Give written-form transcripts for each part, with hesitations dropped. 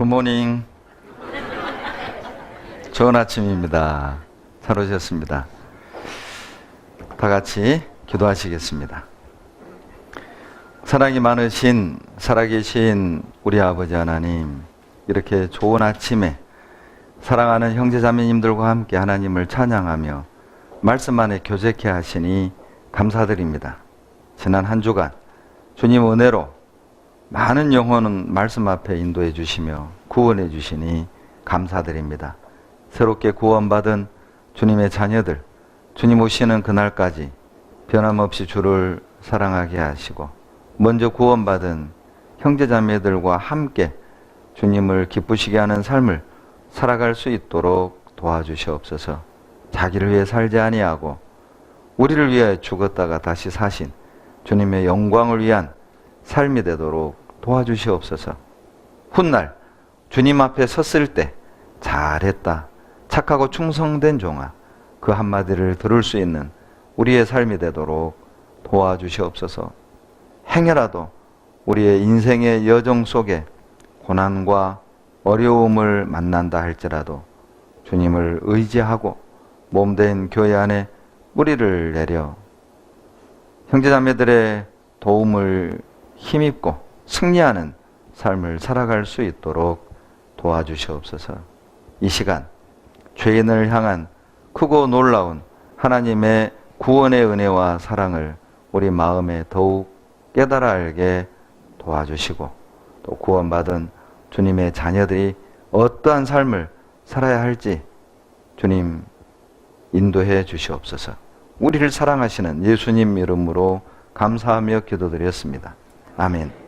굿모닝. 좋은 아침입니다. 잘 오셨습니다. 다 같이 기도하시겠습니다. 사랑이 많으신 살아계신 우리 아버지 하나님, 이렇게 좋은 아침에 사랑하는 형제자매님들과 함께 하나님을 찬양하며 말씀 안에 교제케 하시니 감사드립니다. 지난 한 주간 주님 은혜로 많은 영혼은 말씀 앞에 인도해 주시며 구원해 주시니 감사드립니다. 새롭게 구원받은 주님의 자녀들, 주님 오시는 그날까지 변함없이 주를 사랑하게 하시고, 먼저 구원받은 형제자매들과 함께 주님을 기쁘시게 하는 삶을 살아갈 수 있도록 도와주시옵소서. 자기를 위해 살지 아니하고 우리를 위해 죽었다가 다시 사신 주님의 영광을 위한 삶이 되도록 도와주시옵소서. 훗날 주님 앞에 섰을 때 잘했다, 착하고 충성된 종아, 그 한마디를 들을 수 있는 우리의 삶이 되도록 도와주시옵소서. 행여라도 우리의 인생의 여정 속에 고난과 어려움을 만난다 할지라도 주님을 의지하고 몸된 교회 안에 뿌리를 내려 형제자매들의 도움을 힘입고 승리하는 삶을 살아갈 수 있도록 도와주시옵소서. 이 시간 죄인을 향한 크고 놀라운 하나님의 구원의 은혜와 사랑을 우리 마음에 더욱 깨달아 알게 도와주시고, 또 구원받은 주님의 자녀들이 어떠한 삶을 살아야 할지 주님 인도해 주시옵소서. 우리를 사랑하시는 예수님 이름으로 감사하며 기도드렸습니다. 아멘.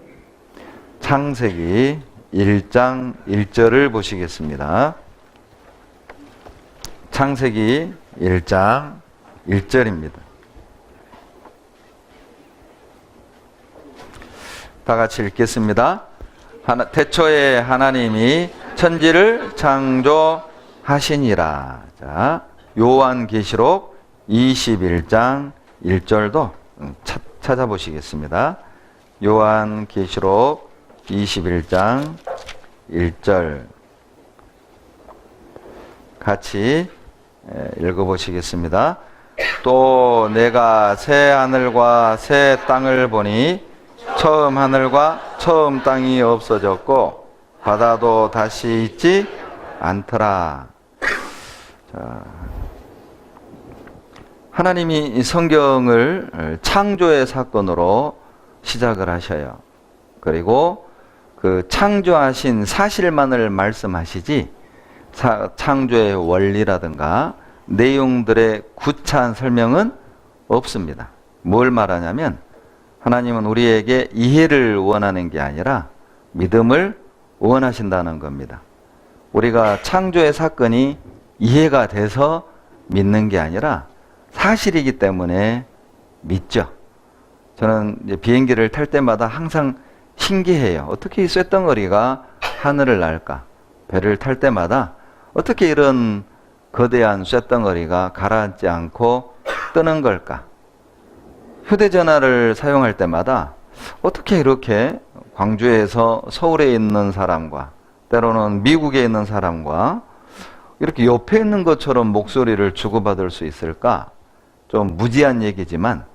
창세기 1장 1절을 보시겠습니다. 창세기 1장 1절입니다. 다 같이 읽겠습니다. 태초에 하나님이 천지를 창조하시니라. 자, 요한계시록 21장 1절도 찾아보시겠습니다. 요한계시록 21장 1절 같이 읽어보시겠습니다. 또 내가 새 하늘과 새 땅을 보니 처음 하늘과 처음 땅이 없어졌고 바다도 다시 있지 않더라. 자, 하나님이 이 성경을 창조의 사건으로 시작을 하셔요. 그리고 그 창조하신 사실만을 말씀하시지 창조의 원리라든가 내용들의 구차한 설명은 없습니다. 뭘 말하냐면 하나님은 우리에게 이해를 원하는 게 아니라 믿음을 원하신다는 겁니다. 우리가 창조의 사건이 이해가 돼서 믿는 게 아니라 사실이기 때문에 믿죠. 저는 이제 비행기를 탈 때마다 항상 신기해요. 어떻게 이 쇳덩어리가 하늘을 날까? 배를 탈 때마다 어떻게 이런 거대한 쇳덩어리가 가라앉지 않고 뜨는 걸까? 휴대전화를 사용할 때마다 어떻게 이렇게 광주에서 서울에 있는 사람과 때로는 미국에 있는 사람과 이렇게 옆에 있는 것처럼 목소리를 주고받을 수 있을까? 좀 무지한 얘기지만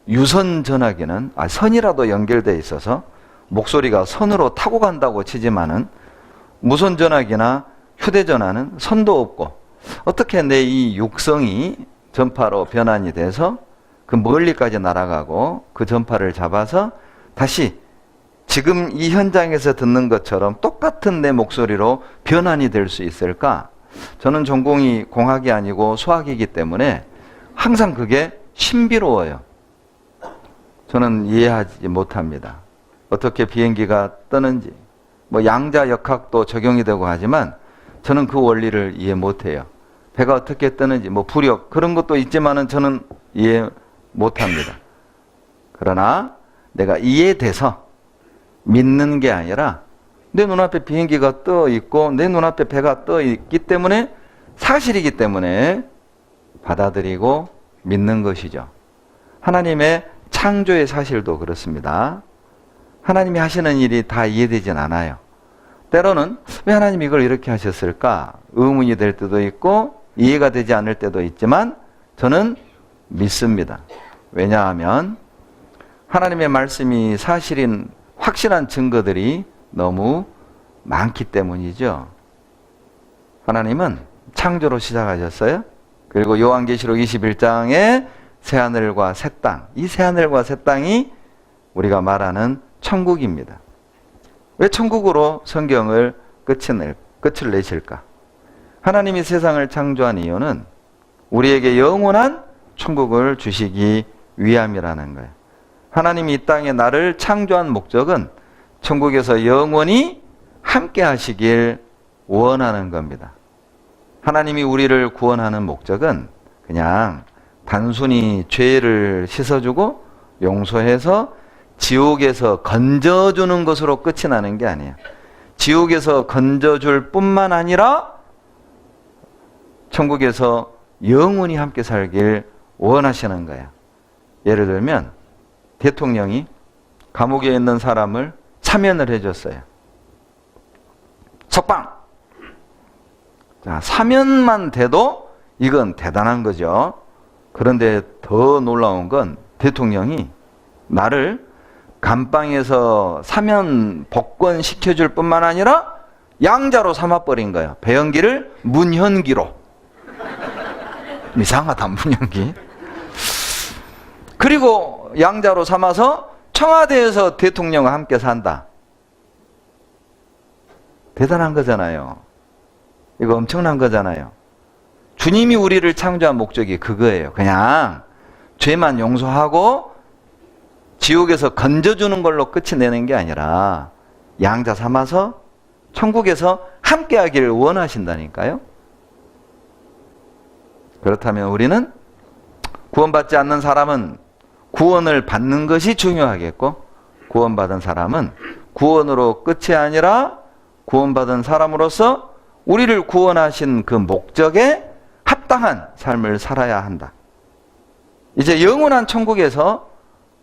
유선 전화기는 선이라도 연결되어 있어서 목소리가 선으로 타고 간다고 치지만은 무선 전화기나 휴대전화는 선도 없고 어떻게 내 이 육성이 전파로 변환이 돼서 그 멀리까지 날아가고 그 전파를 잡아서 다시 지금 이 현장에서 듣는 것처럼 똑같은 내 목소리로 변환이 될 수 있을까? 저는 전공이 공학이 아니고 수학이기 때문에 항상 그게 신비로워요. 저는 이해하지 못합니다. 어떻게 비행기가 뜨는지, 뭐 양자역학도 적용이 되고 하지만 저는 그 원리를 이해 못해요. 배가 어떻게 뜨는지, 뭐 부력 그런 것도 있지만은 저는 이해 못합니다. 그러나 내가 이해돼서 믿는 게 아니라 내 눈앞에 비행기가 떠 있고 내 눈앞에 배가 떠 있기 때문에 사실이기 때문에 받아들이고 믿는 것이죠. 하나님의 창조의 사실도 그렇습니다. 하나님이 하시는 일이 다 이해되진 않아요. 때로는 왜 하나님이 이걸 이렇게 하셨을까? 의문이 될 때도 있고 이해가 되지 않을 때도 있지만 저는 믿습니다. 왜냐하면 하나님의 말씀이 사실인 확실한 증거들이 너무 많기 때문이죠. 하나님은 창조로 시작하셨어요. 그리고 요한계시록 21장에 새하늘과 새 땅, 이 새하늘과 새 땅이 우리가 말하는 천국입니다. 왜 천국으로 성경을 끝을 내실까? 하나님이 세상을 창조한 이유는 우리에게 영원한 천국을 주시기 위함이라는 거예요. 하나님이 이 땅에 나를 창조한 목적은 천국에서 영원히 함께 하시길 원하는 겁니다. 하나님이 우리를 구원하는 목적은 그냥 단순히 죄를 씻어주고 용서해서 지옥에서 건져주는 것으로 끝이 나는 게 아니에요. 지옥에서 건져줄 뿐만 아니라 천국에서 영원히 함께 살길 원하시는 거야. 예를 들면 대통령이 감옥에 있는 사람을 사면을 해줬어요. 석방! 자, 사면만 돼도 이건 대단한 거죠. 그런데 더 놀라운 건 대통령이 나를 감방에서 사면 복권시켜줄 뿐만 아니라 양자로 삼아버린 거예요. 배연기를 문현기로. 이상하다, 문현기. 그리고 양자로 삼아서 청와대에서 대통령과 함께 산다. 대단한 거잖아요. 이거 엄청난 거잖아요. 주님이 우리를 창조한 목적이 그거예요. 그냥 죄만 용서하고 지옥에서 건져주는 걸로 끝이 내는 게 아니라 양자 삼아서 천국에서 함께 하기를 원하신다니까요. 그렇다면 우리는 구원받지 않는 사람은 구원을 받는 것이 중요하겠고, 구원받은 사람은 구원으로 끝이 아니라 구원받은 사람으로서 우리를 구원하신 그 목적에 합당한 삶을 살아야 한다. 이제 영원한 천국에서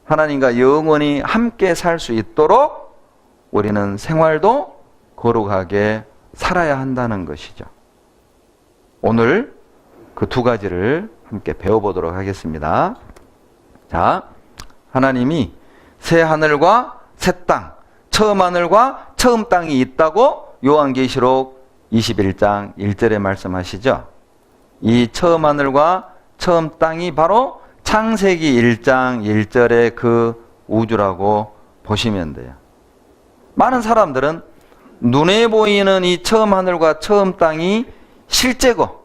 하나님과 영원히 함께 살 수 있도록 우리는 생활도 거룩하게 살아야 한다는 것이죠. 오늘 그 두 가지를 함께 배워보도록 하겠습니다. 자, 하나님이 새 하늘과 새 땅, 처음 하늘과 처음 땅이 있다고 요한계시록 21장 1절에 말씀하시죠. 이 처음 하늘과 처음 땅이 바로 창세기 1장 1절의 그 우주라고 보시면 돼요. 많은 사람들은 눈에 보이는 이 처음 하늘과 처음 땅이 실제고,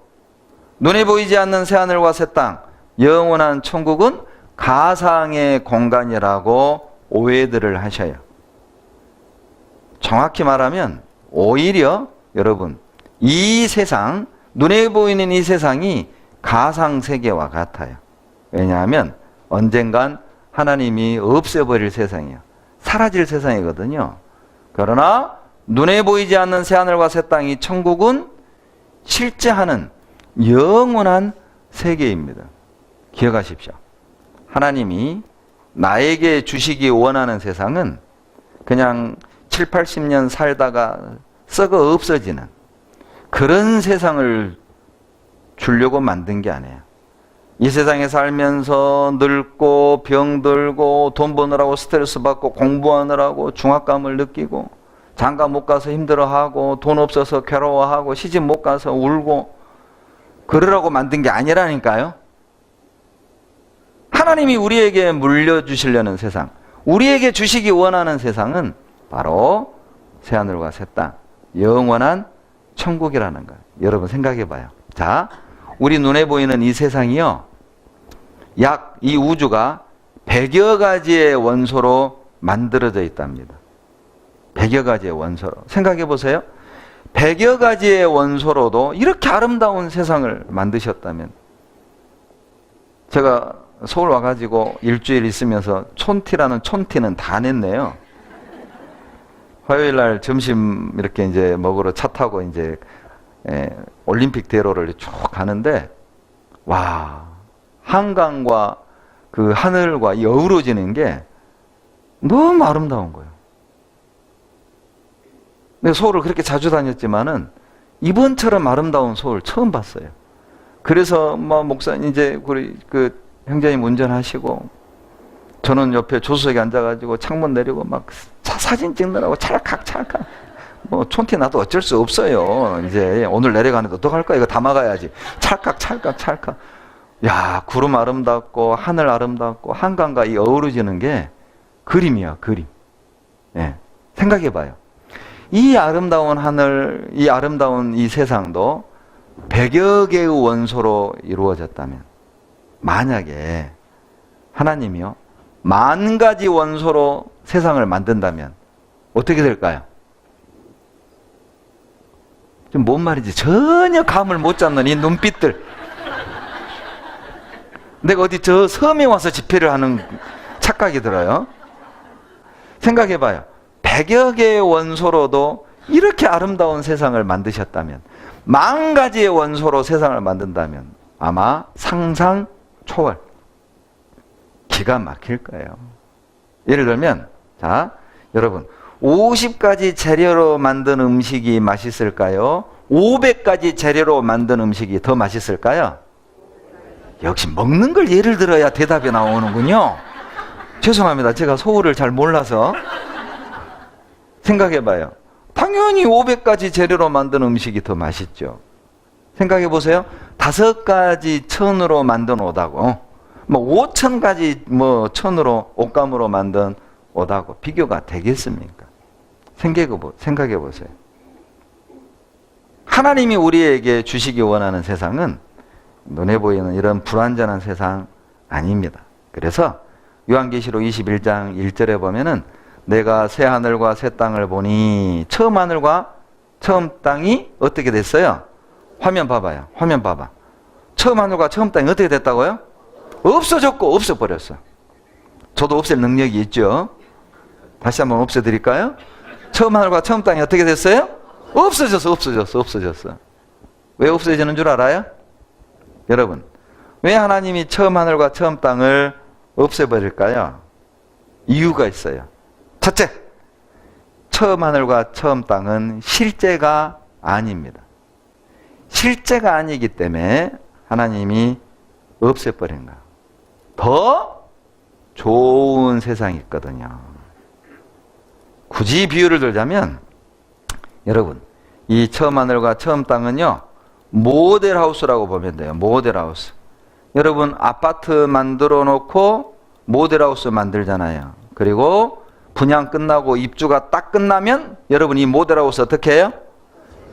눈에 보이지 않는 새 하늘과 새 땅, 영원한 천국은 가상의 공간이라고 오해들을 하셔요. 정확히 말하면 오히려 여러분, 이 세상, 눈에 보이는 이 세상이 가상세계와 같아요. 왜냐하면 언젠간 하나님이 없애버릴 세상이에요. 사라질 세상이거든요. 그러나 눈에 보이지 않는 새하늘과 새 땅이 천국은 실제하는 영원한 세계입니다. 기억하십시오. 하나님이 나에게 주시기 원하는 세상은 그냥 7, 80년 살다가 썩어 없어지는 그런 세상을 주려고 만든 게 아니에요. 이 세상에 살면서 늙고 병들고 돈 버느라고 스트레스 받고 공부하느라고 중압감을 느끼고 장가 못 가서 힘들어하고 돈 없어서 괴로워하고 시집 못 가서 울고 그러라고 만든 게 아니라니까요. 하나님이 우리에게 물려주시려는 세상, 우리에게 주시기 원하는 세상은 바로 새하늘과 새 땅, 영원한 천국이라는 거예요. 여러분 생각해 봐요. 자, 우리 눈에 보이는 이 세상이요, 약 이 우주가 100여 가지의 원소로 만들어져 있답니다. 100여 가지의 원소로. 생각해 보세요. 100여 가지의 원소로도 이렇게 아름다운 세상을 만드셨다면, 제가 서울 와가지고 일주일 있으면서 촌티라는 촌티는 다 냈네요. 화요일 날 점심 이렇게 이제 먹으러 차 타고 이제 올림픽 대로를 쭉 가는데, 와, 한강과 그 하늘과 어우러지는 게 너무 아름다운 거예요. 내가 서울을 그렇게 자주 다녔지만은 이번처럼 아름다운 서울 처음 봤어요. 그래서 뭐 목사님 이제 우리 그 형제님 운전하시고 저는 옆에 조수석에 앉아가지고 창문 내리고 막 사진 찍느라고 찰칵찰칵 뭐 촌티 나도 어쩔 수 없어요. 이제 오늘 내려가는데 어떡할까 이거 담아가야지. 찰칵찰칵찰칵. 야, 구름 아름답고 하늘 아름답고 한강과 이 어우러지는 게 그림이야, 그림. 예, 생각해봐요. 이 아름다운 하늘, 이 아름다운 이 세상도 100여 개의 원소로 이루어졌다면, 만약에 하나님이요 10,000가지 원소로 세상을 만든다면 어떻게 될까요? 좀 뭔 말인지 전혀 감을 못 잡는 이 눈빛들. 내가 어디 저 섬에 와서 집회를 하는 착각이 들어요. 생각해봐요. 100여 개의 원소로도 이렇게 아름다운 세상을 만드셨다면, 10,000가지의 원소로 세상을 만든다면 아마 상상 초월, 기가 막힐 거예요. 예를 들면, 자, 여러분 50가지 재료로 만든 음식이 맛있을까요? 500가지 재료로 만든 음식이 더 맛있을까요? 역시 먹는 걸 예를 들어야 대답이 나오는군요. 죄송합니다. 제가 소울을 잘 몰라서. 생각해봐요. 당연히 500가지 재료로 만든 음식이 더 맛있죠. 생각해보세요. 5가지 천으로 만든 옷하고 뭐 5,000가지 뭐 천으로 옷감으로 만든 옷하고 비교가 되겠습니까? 생각해보세요. 하나님이 우리에게 주시기 원하는 세상은 눈에 보이는 이런 불완전한 세상 아닙니다. 그래서 요한계시록 21장 1절에 보면은 내가 새 하늘과 새 땅을 보니 처음 하늘과 처음 땅이 어떻게 됐어요? 화면 봐봐요. 화면 봐봐. 처음 하늘과 처음 땅이 어떻게 됐다고요? 없어졌고 없어버렸어. 저도 없앨 능력이 있죠. 다시 한번 없애드릴까요? 처음 하늘과 처음 땅이 어떻게 됐어요? 없어졌어. 왜 없어지는 줄 알아요? 여러분, 왜 하나님이 처음 하늘과 처음 땅을 없애버릴까요? 이유가 있어요. 첫째, 처음 하늘과 처음 땅은 실제가 아닙니다. 실제가 아니기 때문에 하나님이 없애버린 거예요. 더 좋은 세상이 있거든요. 굳이 비유를 들자면, 여러분, 이 처음 하늘과 처음 땅은요, 모델하우스라고 보면 돼요. 모델하우스. 여러분, 아파트 만들어 놓고 모델하우스 만들잖아요. 그리고 분양 끝나고 입주가 딱 끝나면 여러분 이 모델하우스 어떻게 해요?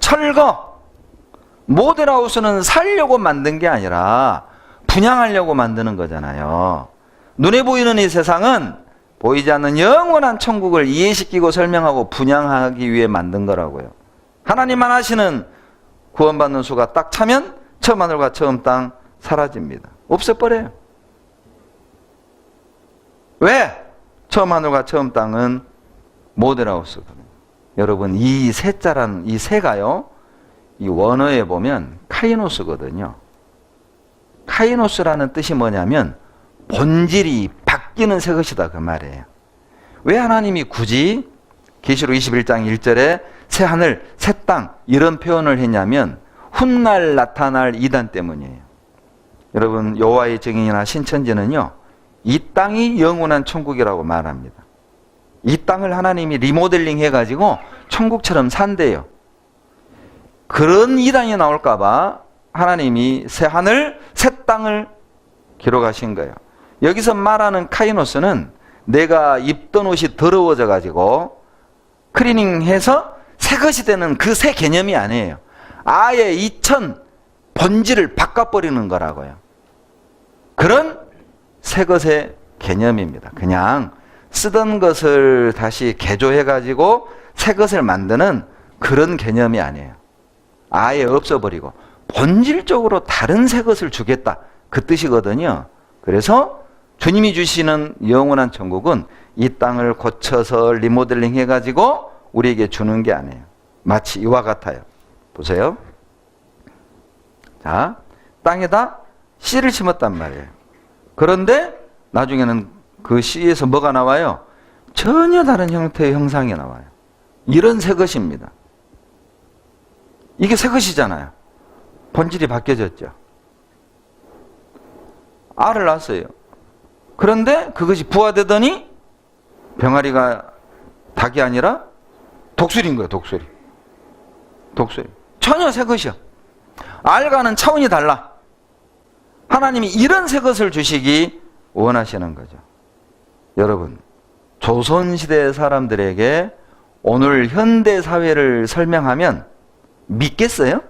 철거. 모델하우스는 살려고 만든 게 아니라 분양하려고 만드는 거잖아요. 눈에 보이는 이 세상은 보이지 않는 영원한 천국을 이해시키고 설명하고 분양하기 위해 만든 거라고요. 하나님만 하시는 구원받는 수가 딱 차면 처음 하늘과 처음 땅 사라집니다. 없애버려요. 왜? 처음 하늘과 처음 땅은 모델하우스거든요. 여러분, 이 세자란 이 세가요, 이 원어에 보면 카이노스거든요. 카이노스라는 뜻이 뭐냐면 본질이 바뀌는 새 것이다, 그 말이에요. 왜 하나님이 굳이 계시록 21장 1절에 새 하늘, 새 땅 이런 표현을 했냐면 훗날 나타날 이단 때문이에요. 여러분, 여호와의 증인이나 신천지는요, 이 땅이 영원한 천국이라고 말합니다. 이 땅을 하나님이 리모델링 해가지고 천국처럼 산대요. 그런 이단이 나올까봐 하나님이 새 하늘, 새 땅을 기록하신 거예요. 여기서 말하는 카이노스는 내가 입던 옷이 더러워져 가지고 클리닝해서 새 것이 되는 그 새 개념이 아니에요. 아예 이천 본질을 바꿔버리는 거라고요. 그런 새 것의 개념입니다. 그냥 쓰던 것을 다시 개조해가지고 새 것을 만드는 그런 개념이 아니에요. 아예 없어버리고 본질적으로 다른 새 것을 주겠다, 그 뜻이거든요. 그래서 주님이 주시는 영원한 천국은 이 땅을 고쳐서 리모델링 해가지고 우리에게 주는 게 아니에요. 마치 이와 같아요. 보세요. 자, 땅에다 씨를 심었단 말이에요. 그런데 나중에는 그 씨에서 뭐가 나와요? 전혀 다른 형태의 형상이 나와요. 이런 새 것입니다. 이게 새 것이잖아요. 본질이 바뀌어졌죠. 알을 낳았어요. 그런데 그것이 부화되더니 병아리가 닭이 아니라 독수리인 거예요. 독수리. 전혀 새 것이야. 알과는 차원이 달라. 하나님이 이런 새 것을 주시기 원하시는 거죠. 여러분, 조선시대 사람들에게 오늘 현대 사회를 설명하면 믿겠어요?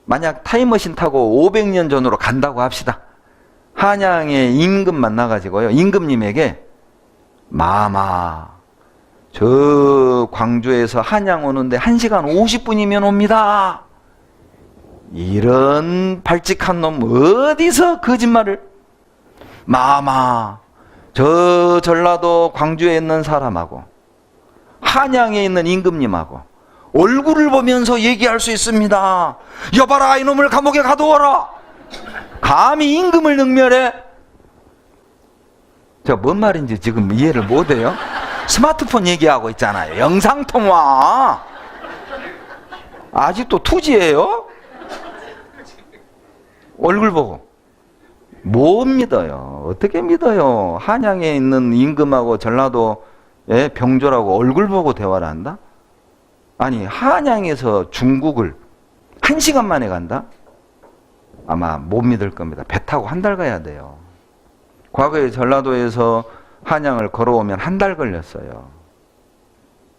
만약 타임머신 타고 500년 전으로 간다고 합시다. 한양의 임금 만나가지고요, 임금님에게 마마, 저 광주에서 한양 오는데 1시간 50분이면 옵니다. 이런 발칙한 놈 어디서 거짓말을. 마마, 저 전라도 광주에 있는 사람하고 한양에 있는 임금님하고 얼굴을 보면서 얘기할 수 있습니다. 여봐라, 이놈을 감옥에 가두어라. 감히 임금을 능멸해? 저 뭔 말인지 지금 이해를 못해요. 스마트폰 얘기하고 있잖아요. 영상통화. 아직도 투지예요? 얼굴 보고 못 믿어요. 어떻게 믿어요? 한양에 있는 임금하고 전라도의 병조라고 얼굴 보고 대화를 한다? 아니, 한양에서 중국을 1시간 만에 간다? 아마 못 믿을 겁니다. 배 타고 1달 가야 돼요. 과거에 전라도에서 한양을 걸어오면 1달 걸렸어요.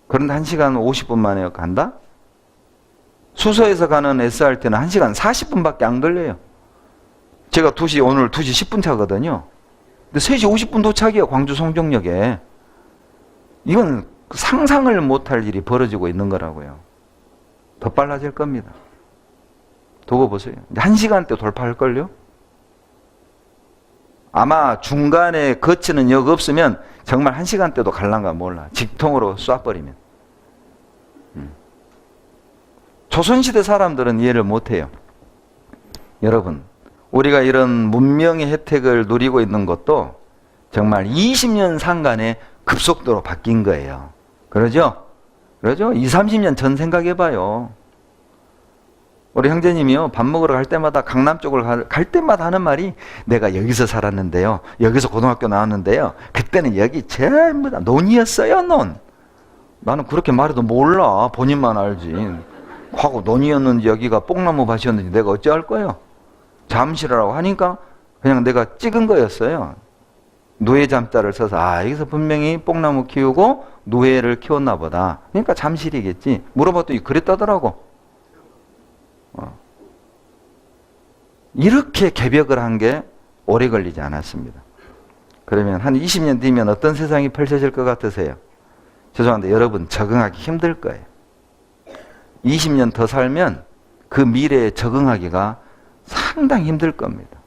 그런데 1시간 50분 만에 간다? 수서에서 가는 SRT는 1시간 40분밖에 안 걸려요. 제가 오늘 2시 10분 차거든요. 근데 3시 50분 도착이에요. 광주 송정역에. 이건 상상을 못할 일이 벌어지고 있는 거라고요. 더 빨라질 겁니다. 두고 보세요. 1시간대 돌파할걸요? 아마 중간에 거치는 역 없으면 정말 1시간대도 갈란가 몰라. 직통으로 쏴버리면. 조선시대 사람들은 이해를 못해요. 여러분, 우리가 이런 문명의 혜택을 누리고 있는 것도 정말 20년 상간에 급속도로 바뀐 거예요. 그러죠? 20, 30년 전 생각해봐요. 우리 형제님이요, 밥 먹으러 갈 때마다 강남 쪽을 갈 때마다 하는 말이, 내가 여기서 살았는데요, 여기서 고등학교 나왔는데요, 그때는 여기 전부 다 논이었어요, 논. 나는 그렇게 말해도 몰라. 본인만 알지. 과거 논이었는지 여기가 뽕나무 밭이었는지 내가 어찌할 거예요? 잠실이라고 하니까 그냥 내가 찍은 거였어요. 누에 잠자를 써서, 아, 여기서 분명히 뽕나무 키우고 누에를 키웠나 보다. 그러니까 잠실이겠지. 물어봤더니 그랬다더라고. 이렇게 개벽을 한 게 오래 걸리지 않았습니다. 그러면 한 20년 뒤면 어떤 세상이 펼쳐질 것 같으세요? 죄송한데 여러분, 적응하기 힘들 거예요. 20년 더 살면 그 미래에 적응하기가 상당히 힘들 겁니다.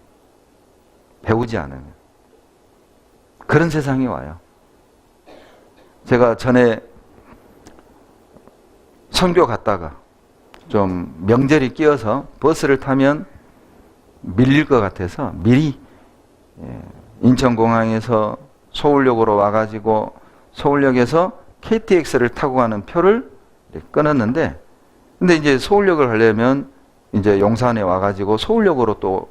배우지 않으면. 그런 세상이 와요. 제가 전에 선교 갔다가 좀 명절이 끼어서 버스를 타면 밀릴 것 같아서 미리 인천공항에서 서울역으로 와가지고 서울역에서 KTX를 타고 가는 표를 끊었는데, 근데 이제 서울역을 가려면 이제 용산에 와가지고 서울역으로 또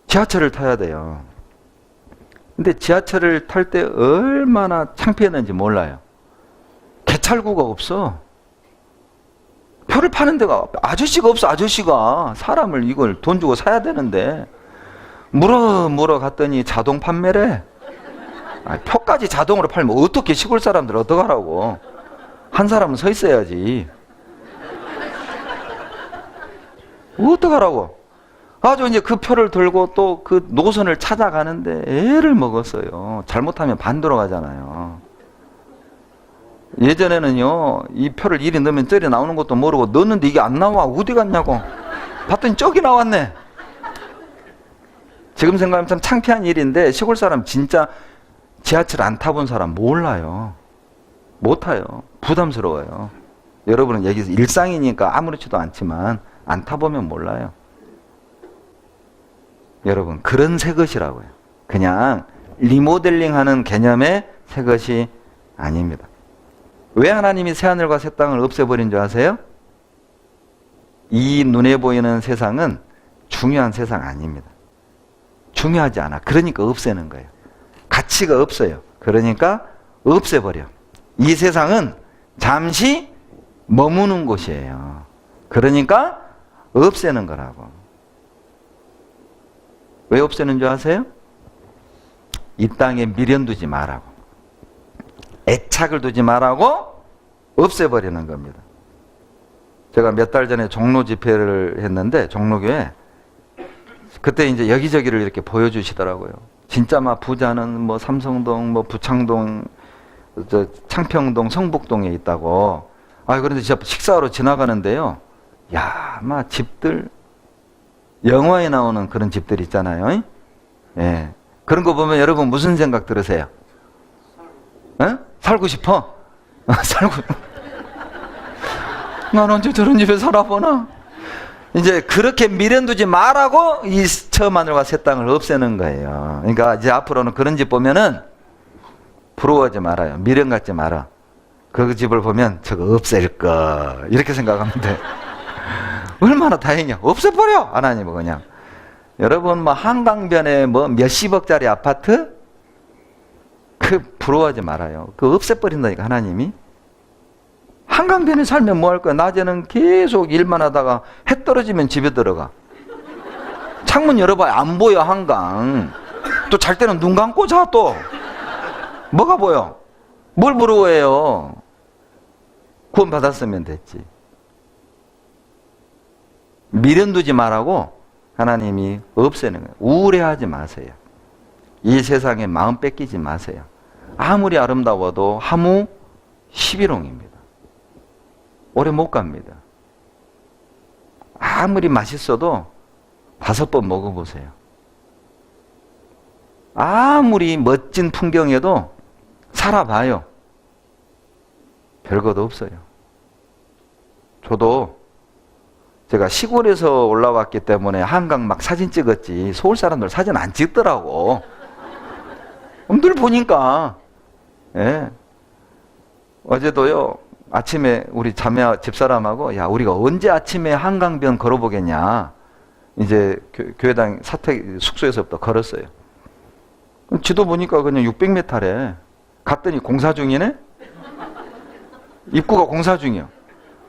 지하철을 타야 돼요. 근데 지하철을 탈 때 얼마나 창피했는지 몰라요. 개찰구가 없어. 표를 파는 데가 아저씨가 없어. 아저씨가 사람을 이걸 돈 주고 사야 되는데 물어 갔더니 자동 판매래. 표까지 자동으로 팔면 어떻게, 시골 사람들 어떡하라고. 한 사람은 서 있어야지. 어떡하라고. 아주 이제 그 표를 들고 또 그 노선을 찾아가는데 애를 먹었어요. 잘못하면 반도로 가잖아요. 예전에는요, 이 표를 이리 넣으면 저리 나오는 것도 모르고, 넣었는데 이게 안 나와. 어디 갔냐고. 봤더니 저기 나왔네. 지금 생각하면 참 창피한 일인데, 시골 사람 진짜 지하철 안 타본 사람 몰라요. 못 타요. 부담스러워요. 여러분은 여기서 일상이니까 아무렇지도 않지만 안 타보면 몰라요. 여러분, 그런 새 것이라고요. 그냥 리모델링 하는 개념의 새 것이 아닙니다. 왜 하나님이 새하늘과 새 땅을 없애버린 줄 아세요? 이 눈에 보이는 세상은 중요한 세상 아닙니다. 중요하지 않아. 그러니까 없애는 거예요. 가치가 없어요. 그러니까 없애버려. 이 세상은 잠시 머무는 곳이에요. 그러니까 없애는 거라고. 왜 없애는 줄 아세요? 이 땅에 미련 두지 말라고. 애착을 두지 말라고 없애버리는 겁니다. 제가 몇 달 전에 종로 집회를 했는데, 종로교회. 그때 이제 여기저기를 이렇게 보여주시더라고요. 진짜 막 부자는 뭐 삼성동, 뭐 부창동, 창평동, 성북동에 있다고. 그런데 진짜 식사하러 지나가는데요. 야, 막 집들, 영화에 나오는 그런 집들 있잖아요. 예. 그런 거 보면 여러분 무슨 생각 들으세요? 살고 싶어? 난 언제 저런 집에 살아보나? 이제 그렇게 미련 두지 말라고 이 처하늘과 새 땅을 없애는 거예요. 그러니까 이제 앞으로는 그런 집 보면은 부러워하지 말아요. 미련 갖지 마라. 그 집을 보면 저거 없앨 거 이렇게 생각하면 돼. 얼마나 다행이야. 없애버려. 하나님은 그냥. 여러분 뭐 한강변에 뭐 몇십억짜리 아파트? 그 부러워하지 말아요. 그거 없애버린다니까 하나님이. 한강변에 살면 뭐 할 거야? 낮에는 계속 일만 하다가 해 떨어지면 집에 들어가. 창문 열어봐야 안 보여 한강. 또 잘 때는 눈 감고 자 또. 뭐가 보여? 뭘 부러워해요? 구원 받았으면 됐지. 미련 두지 말라고 하나님이 없애는 거예요. 우울해하지 마세요. 이 세상에 마음 뺏기지 마세요. 아무리 아름다워도 하무 11홍입니다. 오래 못 갑니다. 아무리 맛있어도 5번 먹어보세요. 아무리 멋진 풍경에도 살아봐요. 별것도 없어요. 저도 제가 시골에서 올라왔기 때문에 한강 막 사진 찍었지 서울 사람들 사진 안 찍더라고. 늘 보니까. 예. 어제도요 아침에 우리 자매 집사람하고 야 우리가 언제 아침에 한강변 걸어보겠냐. 이제 교회당 숙소에서부터 걸었어요. 지도 보니까 그냥 600m래. 갔더니 공사 중이네? 입구가 공사 중이요.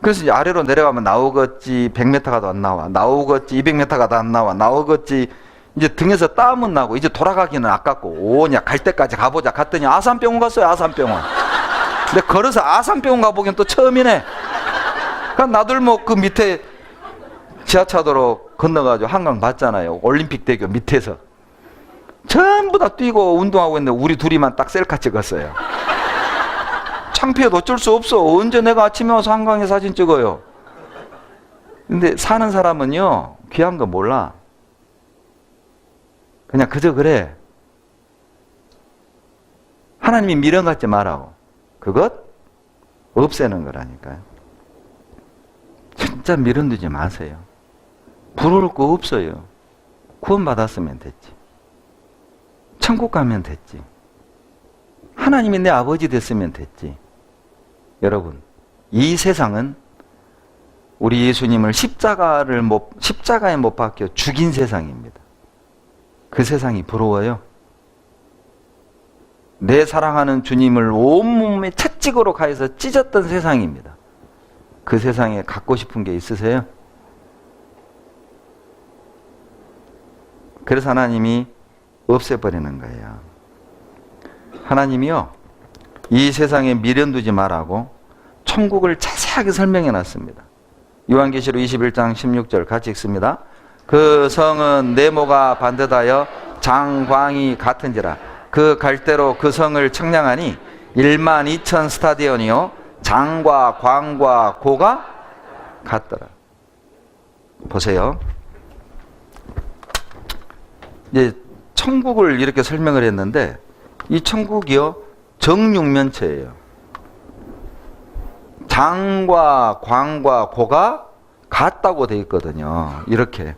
그래서 이제 아래로 내려가면 나오겠지 100m가 안 나와. 나오겠지 200m가 안 나와. 나오겠지 이제 등에서 땀은 나고 이제 돌아가기는 아깝고 오냐 갈 때까지 가보자. 갔더니 아산병원 갔어요. 아산병원. 근데 걸어서 아산병원 가보기엔 또 처음이네. 그러니까 나들목 그 밑에 지하차도로 건너가지고 한강 봤잖아요. 올림픽대교 밑에서. 전부 다 뛰고 운동하고 있는데 우리 둘이만 딱 셀카 찍었어요. 창피해도 어쩔 수 없어. 언제 내가 아침에 와서 한강에 사진 찍어요. 근데 사는 사람은요 귀한 거 몰라. 그냥 그저 그래. 하나님이 미련 갖지 말라고. 그것 없애는 거라니까요. 진짜 미련 두지 마세요. 부러울 거 없어요. 구원 받았으면 됐지. 천국 가면 됐지. 하나님이 내 아버지 됐으면 됐지. 여러분, 이 세상은 우리 예수님을 십자가에 못 박혀 죽인 세상입니다. 그 세상이 부러워요. 내 사랑하는 주님을 온몸에 채찍으로 가해서 찢었던 세상입니다. 그 세상에 갖고 싶은 게 있으세요? 그래서 하나님이 없애버리는 거예요. 하나님이요, 이 세상에 미련 두지 말라고 천국을 자세하게 설명해 놨습니다. 요한계시록 21장 16절 같이 읽습니다. 그 성은 네모가 반듯하여 장광이 같은지라 그 갈대로 그 성을 청량하니 12,000 스타디온이요 장과 광과 고가 같더라. 보세요. 이제 천국을 이렇게 설명을 했는데 이 천국이요 정육면체예요. 장과 광과 고가 같다고 되어 있거든요. 이렇게.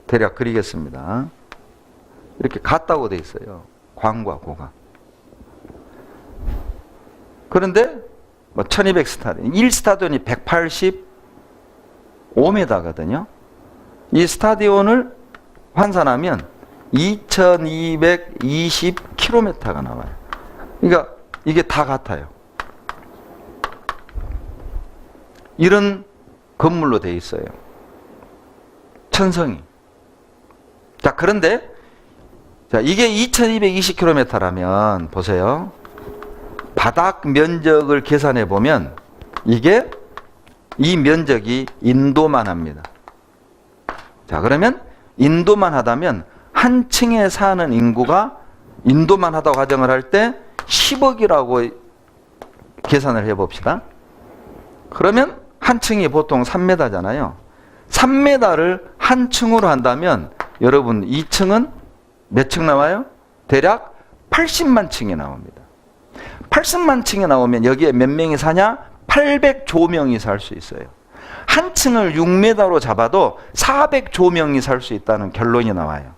대략 그리겠습니다. 이렇게 같다고 돼 있어요. 광과 고가. 그런데 뭐 1200 스타디온, 1스타디온이 185m거든요. 이 스타디온을 환산하면 2220km가 나와요. 그러니까 이게 다 같아요. 이런 건물로 돼 있어요. 천성이. 자, 그런데 자, 이게 2220km라면 보세요. 바닥 면적을 계산해 보면 이게 이 면적이 인도만 합니다. 자, 그러면 인도만 하다면 한 층에 사는 인구가 인도만 하다고 가정을 할 때 10억이라고 계산을 해 봅시다. 그러면 한 층이 보통 3m잖아요. 3m를 한 층으로 한다면 여러분 2층은 몇 층 나와요? 대략 80만 층이 나옵니다. 80만 층이 나오면 여기에 몇 명이 사냐? 800조명이 살 수 있어요. 한 층을 6m로 잡아도 400조명이 살 수 있다는 결론이 나와요.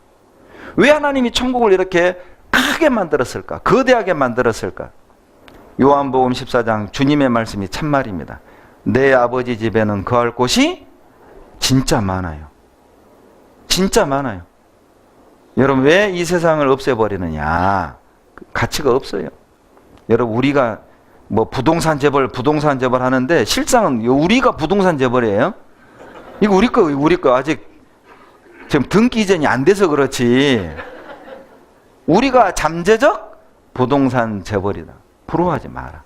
왜 하나님이 천국을 이렇게 크게 만들었을까? 거대하게 만들었을까? 요한복음 14장 주님의 말씀이 참말입니다. 내 아버지 집에는 거할 곳이 진짜 많아요. 진짜 많아요. 여러분, 왜 이 세상을 없애버리느냐? 가치가 없어요. 여러분, 우리가 뭐 부동산 재벌 하는데 실상은 우리가 부동산 재벌이에요. 이거 우리 거 아직 지금 등기 이전이 안 돼서 그렇지. 우리가 잠재적 부동산 재벌이다. 부러워하지 마라.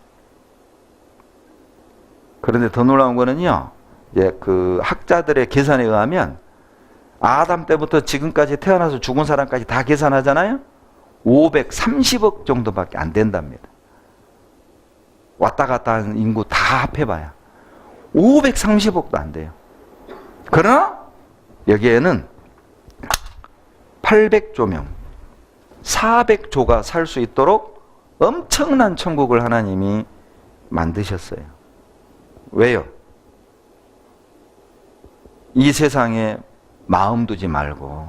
그런데 더 놀라운 거는요, 이제 그 학자들의 계산에 의하면 아담 때부터 지금까지 태어나서 죽은 사람까지 다 계산하잖아요? 530억 정도밖에 안 된답니다. 왔다 갔다 하는 인구 다 합해봐야 530억도 안 돼요. 그러나 여기에는 800조명, 400조가 살 수 있도록 엄청난 천국을 하나님이 만드셨어요. 왜요? 이 세상에 마음 두지 말고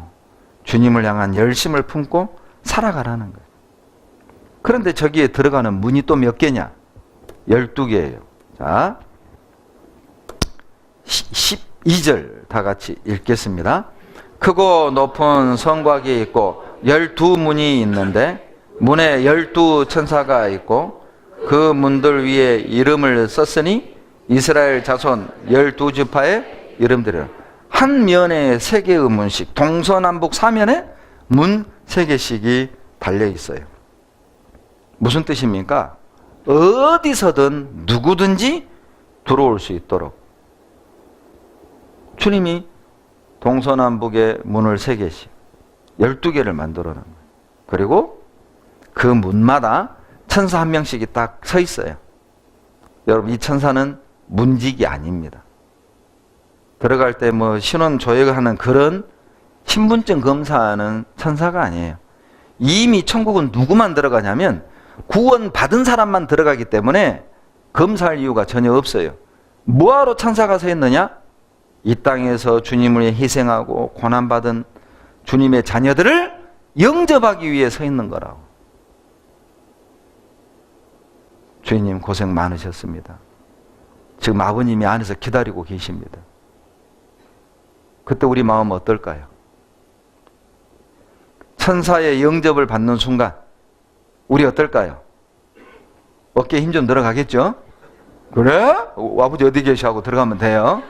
주님을 향한 열심을 품고 살아가라는 거예요. 그런데 저기에 들어가는 문이 또 몇 개냐? 12개예요. 자, 12절 다 같이 읽겠습니다. 크고 높은 성곽이 있고 12문이 있는데 문에 12천사가 있고 그 문들 위에 이름을 썼으니 이스라엘 자손 12지파의 이름들이라. 한 면에 3개의 문씩, 동서남북 4면에 문 3개씩이 달려 있어요. 무슨 뜻입니까? 어디서든 누구든지 들어올 수 있도록 주님이 동서남북의 문을 3개씩 12개를 만들어 놓은 거예요. 그리고 그 문마다 천사 한 명씩이 딱 서 있어요. 여러분, 이 천사는 문직이 아닙니다. 들어갈 때 뭐 신원 조회하는 그런 신분증 검사하는 천사가 아니에요. 이미 천국은 누구만 들어가냐면 구원 받은 사람만 들어가기 때문에 검사할 이유가 전혀 없어요. 뭐하러 천사가 서 있느냐? 이 땅에서 주님을 위해 희생하고 고난받은 주님의 자녀들을 영접하기 위해 서 있는 거라고. 주님 고생 많으셨습니다. 지금 아버님이 안에서 기다리고 계십니다. 그때 우리 마음은 어떨까요? 천사의 영접을 받는 순간 우리 어떨까요? 어깨에 힘 좀 들어가겠죠? 그래? 아버지 어디 계셔? 하고 들어가면 돼요.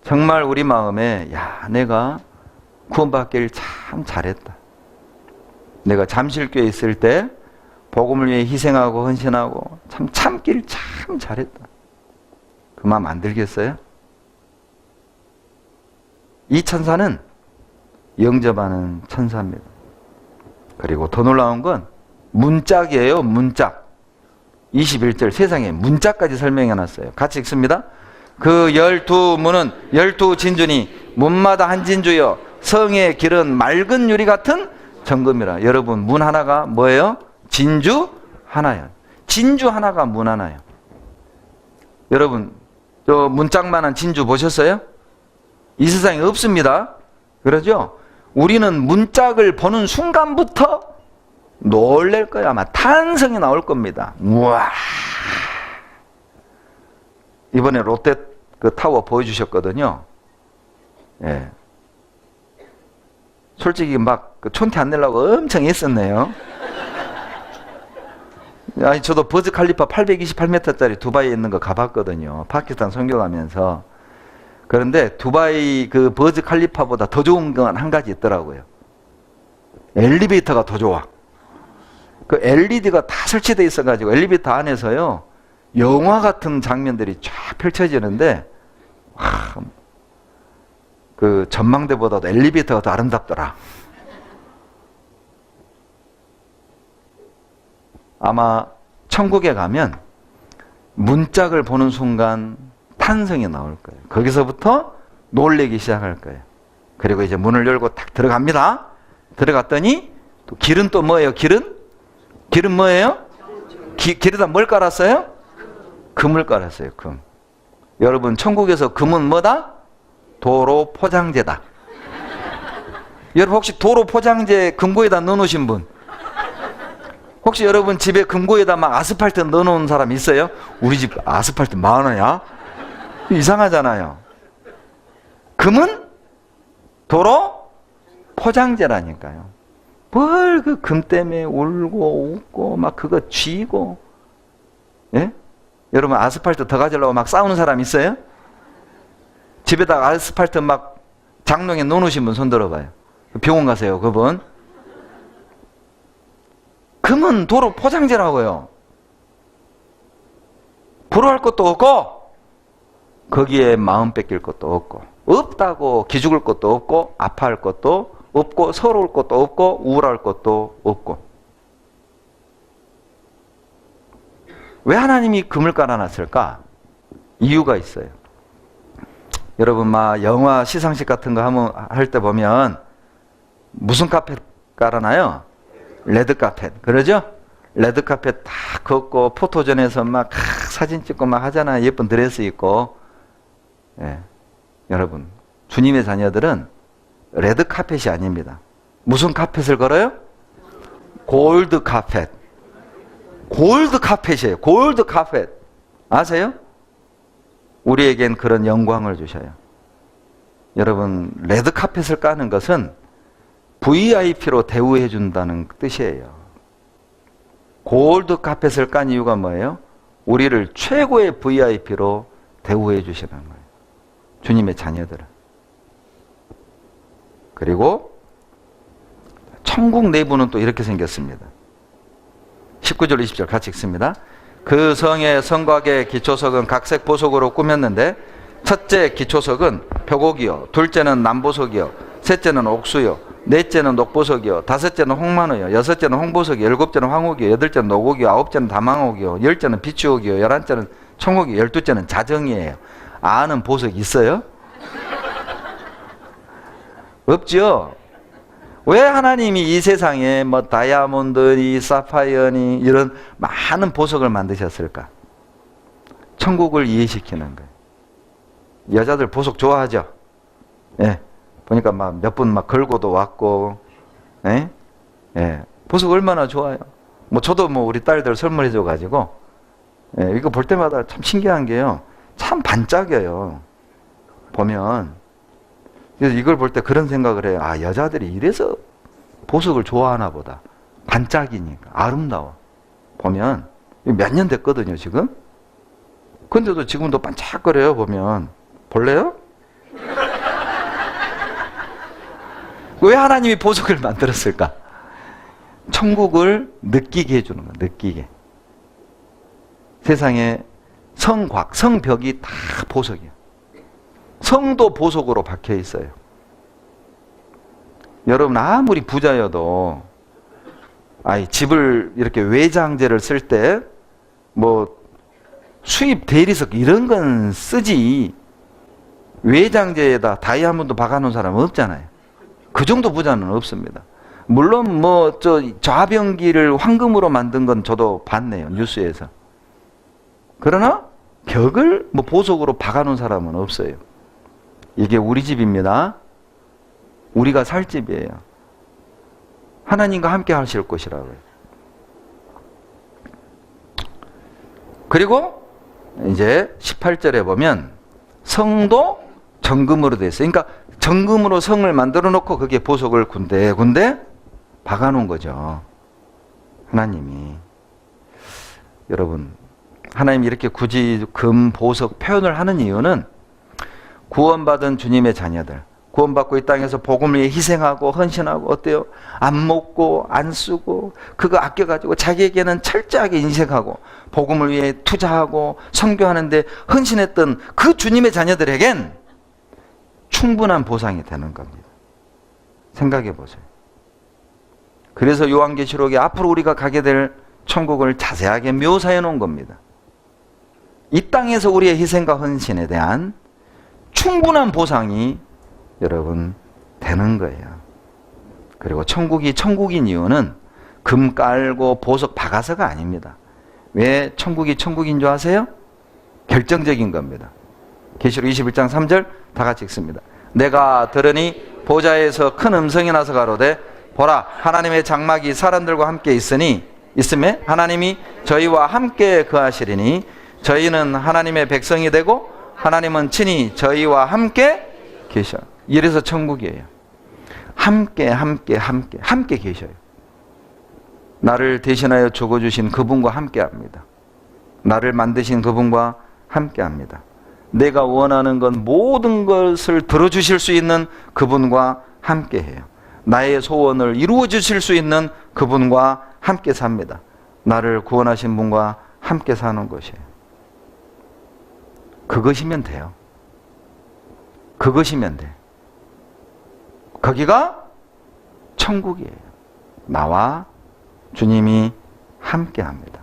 정말 우리 마음에 야, 내가 구원받기를 참 잘했다. 내가 잠실교에 있을 때 복음을 위해 희생하고 헌신하고 참 참기를 참 잘했다. 그 마음 안 들겠어요? 이 천사는 영접하는 천사입니다. 그리고 더 놀라운 건 문짝이에요. 문짝. 21절 세상에 문짝까지 설명해 놨어요. 같이 읽습니다. 그 12문은 12진주니 문마다 한 진주여 성의 길은 맑은 유리 같은 정금이라. 여러분, 문 하나가 뭐예요? 진주 하나요. 진주 하나가 문 하나요. 여러분, 저 문짝만한 진주 보셨어요? 이 세상에 없습니다. 그러죠? 우리는 문짝을 보는 순간부터 놀랄 거야. 아마 탄성이 나올 겁니다. 우와. 이번에 롯데 그 타워 보여주셨거든요. 예. 솔직히 막 그 촌티 안 내려고 엄청 애썼네요. 아니, 저도 버즈 칼리파 828m짜리 두바이에 있는 거 가봤거든요. 파키스탄 선교 가면서. 그런데 두바이 그 버즈 칼리파보다 더 좋은 건 한 가지 있더라고요. 엘리베이터가 더 좋아. 그 LED가 다 설치되어 있어가지고 엘리베이터 안에서요, 영화 같은 장면들이 쫙 펼쳐지는데, 와, 그 전망대보다도 엘리베이터가 더 아름답더라. 아마 천국에 가면 문짝을 보는 순간 탄성이 나올 거예요. 거기서부터 놀래기 시작할 거예요. 그리고 이제 문을 열고 딱 들어갑니다. 들어갔더니 또 길은 또 뭐예요? 길은 뭐예요? 길에다 뭘 깔았어요? 금을 깔았어요. 금. 여러분, 천국에서 금은 뭐다? 도로 포장재다. 여러분, 혹시 도로 포장재 금고에다 넣어놓으신 분? 혹시 여러분 집에 금고에다 막 아스팔트 넣어놓은 사람 있어요? 우리 집 아스팔트 많아야? 이상하잖아요. 금은 도로 포장재라니까요. 뭘 그 금 때문에 울고 웃고 막 그거 쥐고. 예? 여러분, 아스팔트 더 가지려고 막 싸우는 사람 있어요? 집에다가 아스팔트 막 장롱에 넣어놓으신 분 손 들어봐요. 병원 가세요, 그분. 금은 도로 포장재라고요. 부러워할 것도 없고, 거기에 마음 뺏길 것도 없고, 없다고 기죽을 것도 없고, 아파할 것도 없고, 서러울 것도 없고, 우울할 것도 없고. 왜 하나님이 금을 깔아놨을까? 이유가 있어요. 여러분, 막 영화 시상식 같은 거 할 때 보면 무슨 카펫 깔아놔요? 레드카펫. 그러죠? 레드카펫 다 걷고 포토전에서 막 사진 찍고 막 하잖아요. 예쁜 드레스 입고. 예. 여러분, 주님의 자녀들은 레드카펫이 아닙니다. 무슨 카펫을 걸어요? 골드카펫. 골드카펫이에요. 골드카펫. 아세요? 우리에겐 그런 영광을 주셔요. 여러분, 레드카펫을 까는 것은 VIP로 대우해 준다는 뜻이에요. 골드 카펫을 깐 이유가 뭐예요? 우리를 최고의 VIP로 대우해 주시는 거예요. 주님의 자녀들은. 그리고 천국 내부는 또 이렇게 생겼습니다. 19절 20절 같이 읽습니다. 그 성의 성곽의 기초석은 각색 보석으로 꾸몄는데, 첫째 기초석은 벽옥이요, 둘째는 남보석이요, 셋째는 옥수요, 넷째는 녹보석이요, 다섯째는 홍만호요, 여섯째는 홍보석이요, 일곱째는 황옥이요, 여덟째는 녹옥이요, 아홉째는 다망옥이요, 열째는 비추옥이요, 열한째는 청옥이요, 열두째는 자정이에요. 아는 보석 있어요? 없죠? 왜 하나님이 이 세상에 뭐 다이아몬드니 사파이어니 이런 많은 보석을 만드셨을까? 천국을 이해시키는 거예요. 여자들 보석 좋아하죠? 예. 보니까 막 몇 분 막 걸고도 왔고, 예? 예. 보석 얼마나 좋아요. 뭐 저도 뭐 우리 딸들 선물해줘가지고, 예. 이거 볼 때마다 참 신기한 게요. 참 반짝여요. 보면. 그래서 이걸 볼 때 그런 생각을 해요. 아, 여자들이 이래서 보석을 좋아하나 보다. 반짝이니까. 아름다워. 보면. 몇 년 됐거든요, 지금. 근데도 지금도 반짝거려요, 보면. 볼래요? 왜 하나님이 보석을 만들었을까? 천국을 느끼게 해주는 거야, 느끼게. 세상에 성곽, 성벽이 다 보석이야. 성도 보석으로 박혀 있어요. 여러분, 아무리 부자여도, 집을 이렇게 외장재를 쓸 때, 뭐, 수입 대리석 이런 건 쓰지, 외장재에다 다이아몬드 박아놓은 사람은 없잖아요. 그 정도 부자는 없습니다. 물론 뭐 좌변기를 황금으로 만든 건 저도 봤네요, 뉴스에서. 그러나 벽을 뭐 보석으로 박아놓은 사람은 없어요. 이게 우리 집입니다. 우리가 살 집이에요. 하나님과 함께 하실 곳이라고요. 그리고 이제 18절에 보면 성도 정금으로 되어 있어요. 그러니까 정금으로 성을 만들어 놓고 거기에 보석을 군데군데 박아놓은 거죠. 하나님이. 여러분, 하나님이 이렇게 굳이 금, 보석 표현을 하는 이유는 구원받은 주님의 자녀들, 구원받고 이 땅에서 복음을 위해 희생하고 헌신하고 어때요? 안 먹고 안 쓰고 그거 아껴가지고 자기에게는 철저하게 인색하고 복음을 위해 투자하고 선교하는데 헌신했던 그 주님의 자녀들에겐 충분한 보상이 되는 겁니다. 생각해 보세요. 그래서 요한계시록에 앞으로 우리가 가게 될 천국을 자세하게 묘사해 놓은 겁니다. 이 땅에서 우리의 희생과 헌신에 대한 충분한 보상이 여러분 되는 거예요. 그리고 천국이 천국인 이유는 금 깔고 보석 박아서가 아닙니다. 왜 천국이 천국인 줄 아세요? 결정적인 겁니다. 계시록 21장 3절 다 같이 읽습니다. 내가 들으니 보좌에서 큰 음성이 나서 가로되 보라, 하나님의 장막이 사람들과 함께 있음에 하나님이 저희와 함께 거하시리니 저희는 하나님의 백성이 되고 하나님은 친히 저희와 함께 계셔. 이래서 천국이에요. 함께 계셔요. 나를 대신하여 죽어주신 그분과 함께 합니다. 나를 만드신 그분과 함께 합니다. 내가 원하는 건 모든 것을 들어주실 수 있는 그분과 함께 해요. 나의 소원을 이루어 주실 수 있는 그분과 함께 삽니다. 나를 구원하신 분과 함께 사는 것이에요. 그것이면 돼요. 그것이면 돼. 거기가 천국이에요. 나와 주님이 함께 합니다.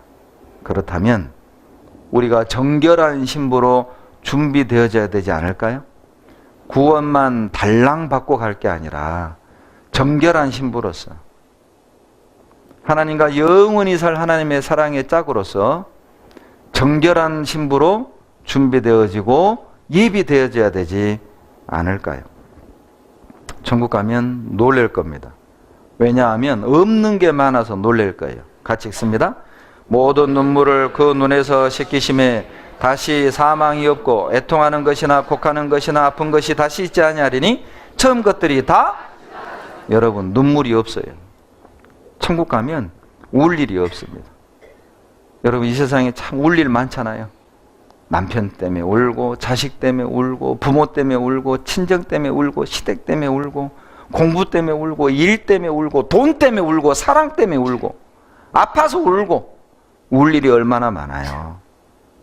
그렇다면 우리가 정결한 신부로 준비되어져야 되지 않을까요? 구원만 달랑 받고 갈 게 아니라 정결한 신부로서 하나님과 영원히 살 하나님의 사랑의 짝으로서 정결한 신부로 준비되어지고 예비되어져야 되지 않을까요? 천국 가면 놀랄 겁니다. 왜냐하면 없는 게 많아서 놀랄 거예요. 같이 읽습니다. 모든 눈물을 그 눈에서 씻기심에 다시 사망이 없고 애통하는 것이나 곡하는 것이나 아픈 것이 다시 있지 아니하리니 처음 것들이 다 여러분 눈물이 없어요. 천국 가면 울 일이 없습니다. 여러분 이 세상에 참 울 일 많잖아요. 남편 때문에 울고 자식 때문에 울고 부모 때문에 울고 친정 때문에 울고 시댁 때문에 울고 공부 때문에 울고 일 때문에 울고 돈 때문에 울고 사랑 때문에 울고 아파서 울고 울 일이 얼마나 많아요.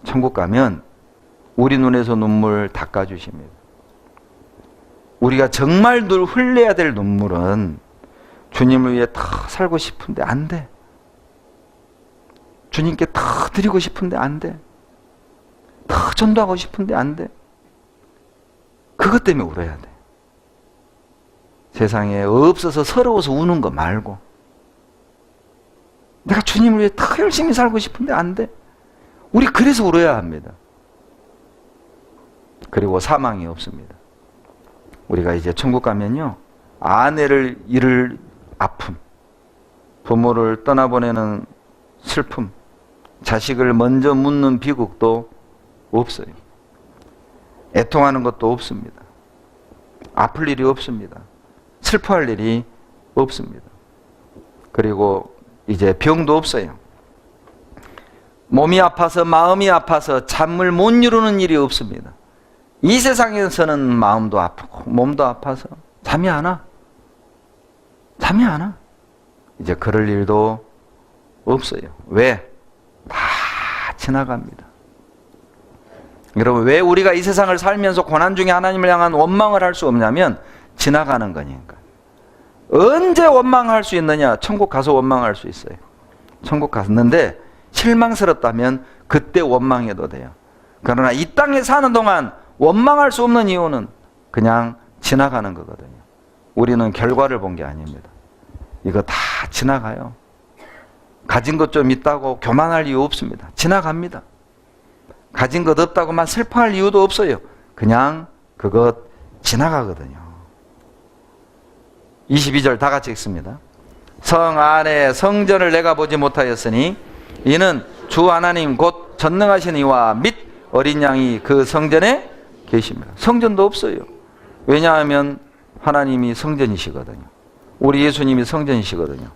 천국 가면 우리 눈에서 눈물 닦아주십니다. 우리가 정말 늘 흘려야 될 눈물은 주님을 위해 다 살고 싶은데 안 돼. 주님께 다 드리고 싶은데 안 돼. 다 전도하고 싶은데 안 돼. 그것 때문에 울어야 돼. 세상에 없어서 서러워서 우는 거 말고 내가 주님을 위해 다 열심히 살고 싶은데 안 돼. 우리 그래서 울어야 합니다. 그리고 사망이 없습니다. 우리가 이제 천국 가면요, 아내를 잃을 아픔, 부모를 떠나보내는 슬픔, 자식을 먼저 묻는 비극도 없어요. 애통하는 것도 없습니다. 아플 일이 없습니다. 슬퍼할 일이 없습니다. 그리고 이제 병도 없어요. 몸이 아파서 마음이 아파서 잠을 못 이루는 일이 없습니다. 이 세상에서는 마음도 아프고 몸도 아파서 잠이 안 와. 잠이 안 와. 이제 그럴 일도 없어요. 왜? 다 지나갑니다. 여러분, 왜 우리가 이 세상을 살면서 고난 중에 하나님을 향한 원망을 할 수 없냐면 지나가는 거니까. 언제 원망할 수 있느냐? 천국 가서 원망할 수 있어요. 천국 갔는데 실망스럽다면 그때 원망해도 돼요. 그러나 이 땅에 사는 동안 원망할 수 없는 이유는 그냥 지나가는 거거든요. 우리는 결과를 본 게 아닙니다. 이거 다 지나가요. 가진 것 좀 있다고 교만할 이유 없습니다. 지나갑니다. 가진 것 없다고만 슬퍼할 이유도 없어요. 그냥 그것 지나가거든요. 22절 다 같이 읽습니다. 성 안에 성전을 내가 보지 못하였으니 이는 주 하나님 곧 전능하신 이와 및 어린 양이 그 성전에 계십니다. 성전도 없어요. 왜냐하면 하나님이 성전이시거든요. 우리 예수님이 성전이시거든요.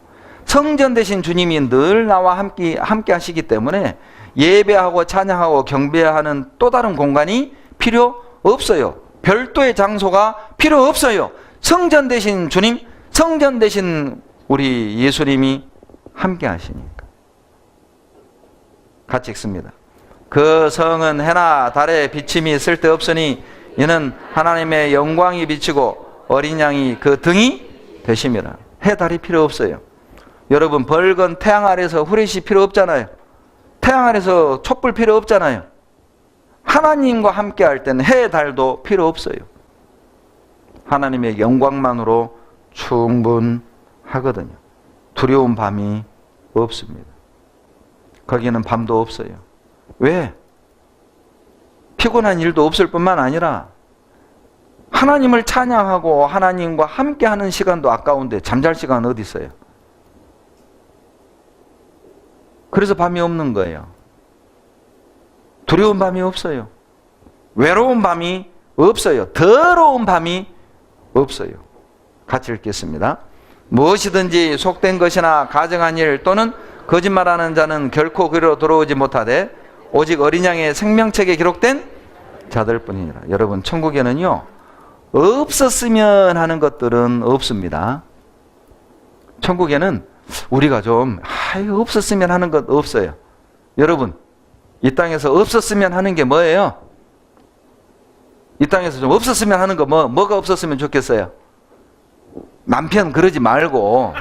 성전 되신 주님이 늘 나와 함께 하시기 때문에 예배하고 찬양하고 경배하는 또 다른 공간이 필요 없어요. 별도의 장소가 필요 없어요. 성전 되신 주님, 성전 되신 우리 예수님이 함께 하시니까. 같이 읽습니다. 그 성은 해나 달의 비침이 쓸데없으니 이는 하나님의 영광이 비치고 어린 양이 그 등이 되심이라. 해, 달이 필요 없어요. 여러분, 벌건 태양 아래서 후레쉬 필요 없잖아요. 태양 아래서 촛불 필요 없잖아요. 하나님과 함께 할 때는 해, 달도 필요 없어요. 하나님의 영광만으로 충분하거든요. 두려운 밤이 없습니다. 거기는 밤도 없어요. 왜? 피곤한 일도 없을 뿐만 아니라 하나님을 찬양하고 하나님과 함께하는 시간도 아까운데 잠잘 시간 어디 있어요? 그래서 밤이 없는 거예요. 두려운 밤이 없어요. 외로운 밤이 없어요. 더러운 밤이 없어요. 같이 읽겠습니다. 무엇이든지 속된 것이나 가정한 일 또는 거짓말하는 자는 결코 그리로 돌아오지 못하되 오직 어린 양의 생명책에 기록된 자들뿐이니라. 여러분, 천국에는요 없었으면 하는 것들은 없습니다. 천국에는 우리가 좀 없었으면 하는 것 없어요. 여러분, 이 땅에서 없었으면 하는 게 뭐예요? 이 땅에서 좀 없었으면 하는 거 뭐가 없었으면 좋겠어요? 남편 그러지 말고.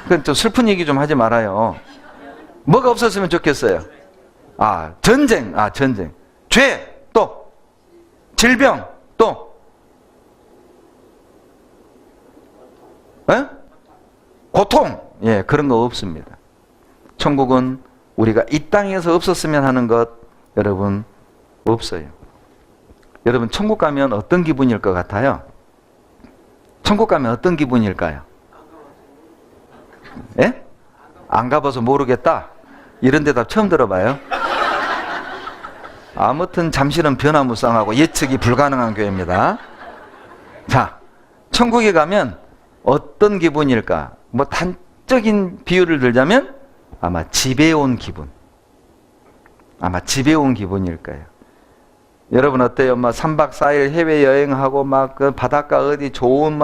그건 좀 슬픈 얘기 좀 하지 말아요. 뭐가 없었으면 좋겠어요? 전쟁. 전쟁. 죄. 또 질병. 또 고통. 예, 그런 거 없습니다. 천국은 우리가 이 땅에서 없었으면 하는 것 여러분 없어요. 여러분, 천국 가면 어떤 기분일 것 같아요? 천국 가면 어떤 기분일까요? 예? 안 가봐서 모르겠다? 이런 대답 처음 들어봐요. 아무튼 잠시는 변화무쌍하고 예측이 불가능한 교회입니다. 자, 천국에 가면 어떤 기분일까? 뭐 단적인 비유를 들자면 아마 집에 온 기분. 아마 집에 온 기분일 거예요. 여러분 어때요? 3박 4일 해외여행하고 그 바닷가 어디 좋은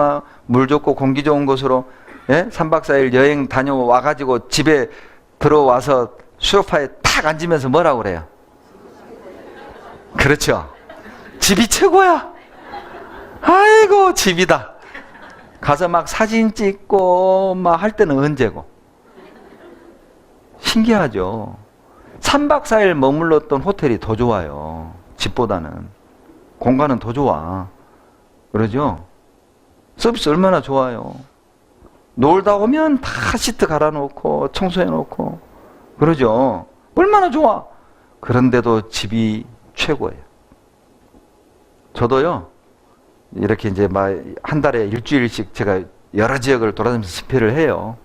물 좋고 공기 좋은 곳으로 3박 4일 여행 다녀와가지고 집에 들어와서 소파에 탁 앉으면서 뭐라고 그래요? 그렇죠. 집이 최고야. 아이고 집이다. 가서 사진 찍고 할 때는 언제고? 신기하죠. 3박 4일 머물렀던 호텔이 더 좋아요. 집보다는. 공간은 더 좋아. 그러죠? 서비스 얼마나 좋아요. 놀다 오면 다 시트 갈아놓고 청소해놓고 그러죠. 얼마나 좋아. 그런데도 집이 최고예요. 저도요 이렇게 이제 한 달에 일주일씩 제가 여러 지역을 돌아다니면서 집회를 해요.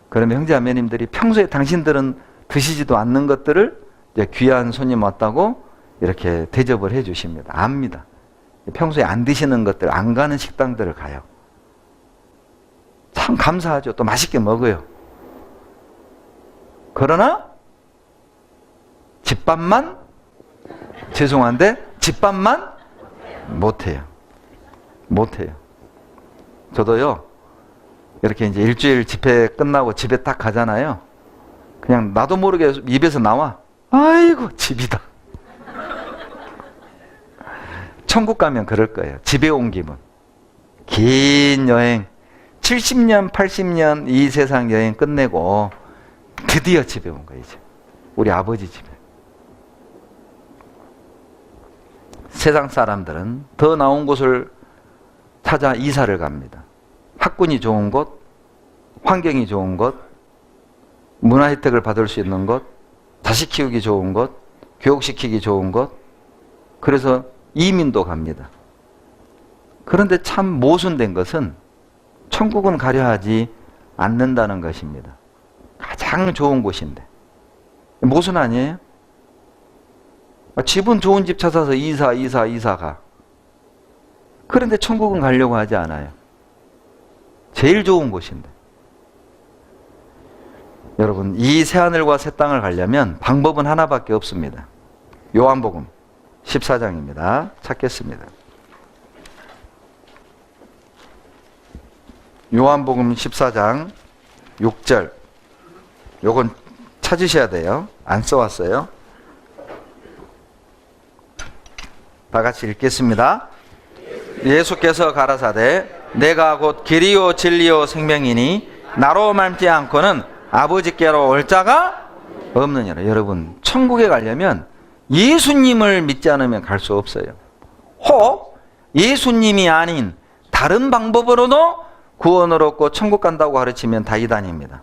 그러면 형제자매님들이 평소에 당신들은 드시지도 않는 것들을 이제 귀한 손님 왔다고 이렇게 대접을 해 주십니다. 압니다. 평소에 안 드시는 것들, 안 가는 식당들을 가요. 참 감사하죠. 또 맛있게 먹어요. 그러나 집밥만, 죄송한데 집밥만 못해요. 못해요. 저도요 이렇게 이제 일주일 집회 끝나고 집에 딱 가잖아요. 그냥 나도 모르게 입에서 나와. 아이고 집이다. 천국 가면 그럴 거예요. 집에 온 기분. 긴 여행 70년 80년 이 세상 여행 끝내고 드디어 집에 온 거예요. 이제 우리 아버지 집에. 세상 사람들은 더 나은 곳을 찾아 이사를 갑니다. 학군이 좋은 곳, 환경이 좋은 곳, 문화 혜택을 받을 수 있는 곳, 자식 키우기 좋은 곳, 교육시키기 좋은 곳. 그래서 이민도 갑니다. 그런데 참 모순된 것은 천국은 가려 하지 않는다는 것입니다. 가장 좋은 곳인데. 모순 아니에요? 집은 좋은 집 찾아서 이사가. 그런데 천국은 가려고 하지 않아요. 제일 좋은 곳인데. 여러분, 이 새하늘과 새 땅을 가려면 방법은 하나밖에 없습니다. 요한복음 14장입니다. 찾겠습니다. 요한복음 14장 6절. 요건 찾으셔야 돼요. 안 써왔어요. 다 같이 읽겠습니다. 예수께서 가라사대 내가 곧 길이요 진리요 생명이니 나로 말지 않고는 아버지께로 올 자가 없느니라. 여러분, 천국에 가려면 예수님을 믿지 않으면 갈 수 없어요. 혹 예수님이 아닌 다른 방법으로도 구원을 얻고 천국 간다고 가르치면 다 이단입니다.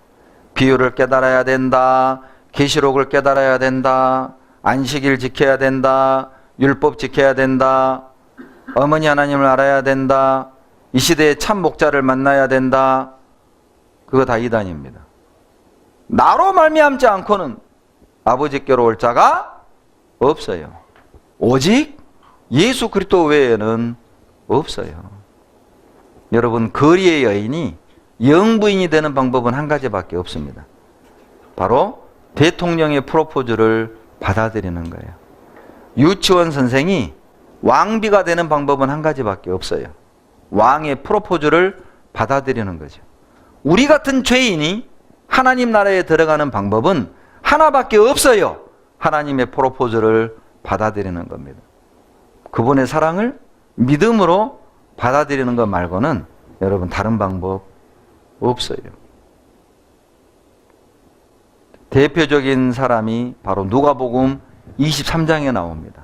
비유를 깨달아야 된다, 계시록을 깨달아야 된다, 안식일 지켜야 된다, 율법 지켜야 된다, 어머니 하나님을 알아야 된다, 이 시대에 참 목자를 만나야 된다. 그거 다 이단입니다. 나로 말미암지 않고는 아버지께로 올 자가 없어요. 오직 예수 그리스도 외에는 없어요. 여러분, 거리의 여인이 영부인이 되는 방법은 한 가지밖에 없습니다. 바로 대통령의 프로포즈를 받아들이는 거예요. 유치원 선생이 왕비가 되는 방법은 한 가지밖에 없어요. 왕의 프로포즈를 받아들이는 거죠. 우리 같은 죄인이 하나님 나라에 들어가는 방법은 하나밖에 없어요. 하나님의 프로포즈를 받아들이는 겁니다. 그분의 사랑을 믿음으로 받아들이는 것 말고는 여러분 다른 방법 없어요. 대표적인 사람이 바로 누가복음 23장에 나옵니다.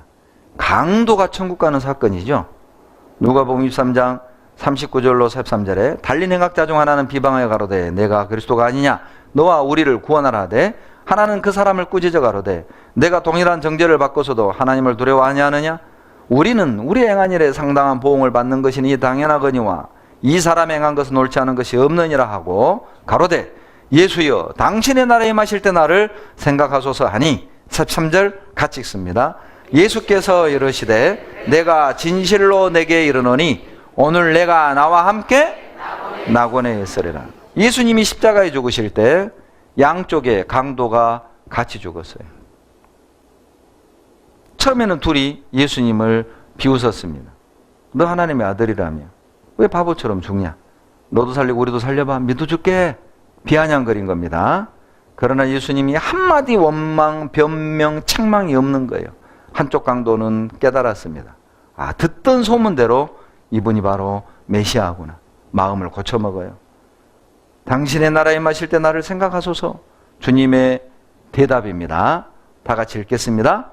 강도가 천국 가는 사건이죠. 누가복음 23장 39절로 43절에 달린 행악자 중 하나는 비방하여 가로되 내가 그리스도가 아니냐 너와 우리를 구원하라 하되 하나는 그 사람을 꾸짖어 가로되 내가 동일한 정죄를 받고서도 하나님을 두려워 아니하느냐 우리는 우리 행한 일에 상당한 보응을 받는 것이니 당연하거니와 이 사람 행한 것은 옳지 않은 것이 없느니라 하고 가로되 예수여 당신의 나라에 임하실 때 나를 생각하소서 하니 13절 같이 읽습니다. 예수께서 이르시되 내가 진실로 내게 이르노니 오늘 내가 나와 함께 낙원에 있으리라. 예수님이 십자가에 죽으실 때 양쪽에 강도가 같이 죽었어요. 처음에는 둘이 예수님을 비웃었습니다. 너 하나님의 아들이라며 왜 바보처럼 죽냐? 너도 살리고 우리도 살려봐. 믿어줄게. 비아냥거린 겁니다. 그러나 예수님이 한마디 원망, 변명, 책망이 없는 거예요. 한쪽 강도는 깨달았습니다. 아, 듣던 소문대로 이분이 바로 메시아구나. 마음을 고쳐먹어요. 당신의 나라에 임하실 때 나를 생각하소서. 주님의 대답입니다. 다 같이 읽겠습니다.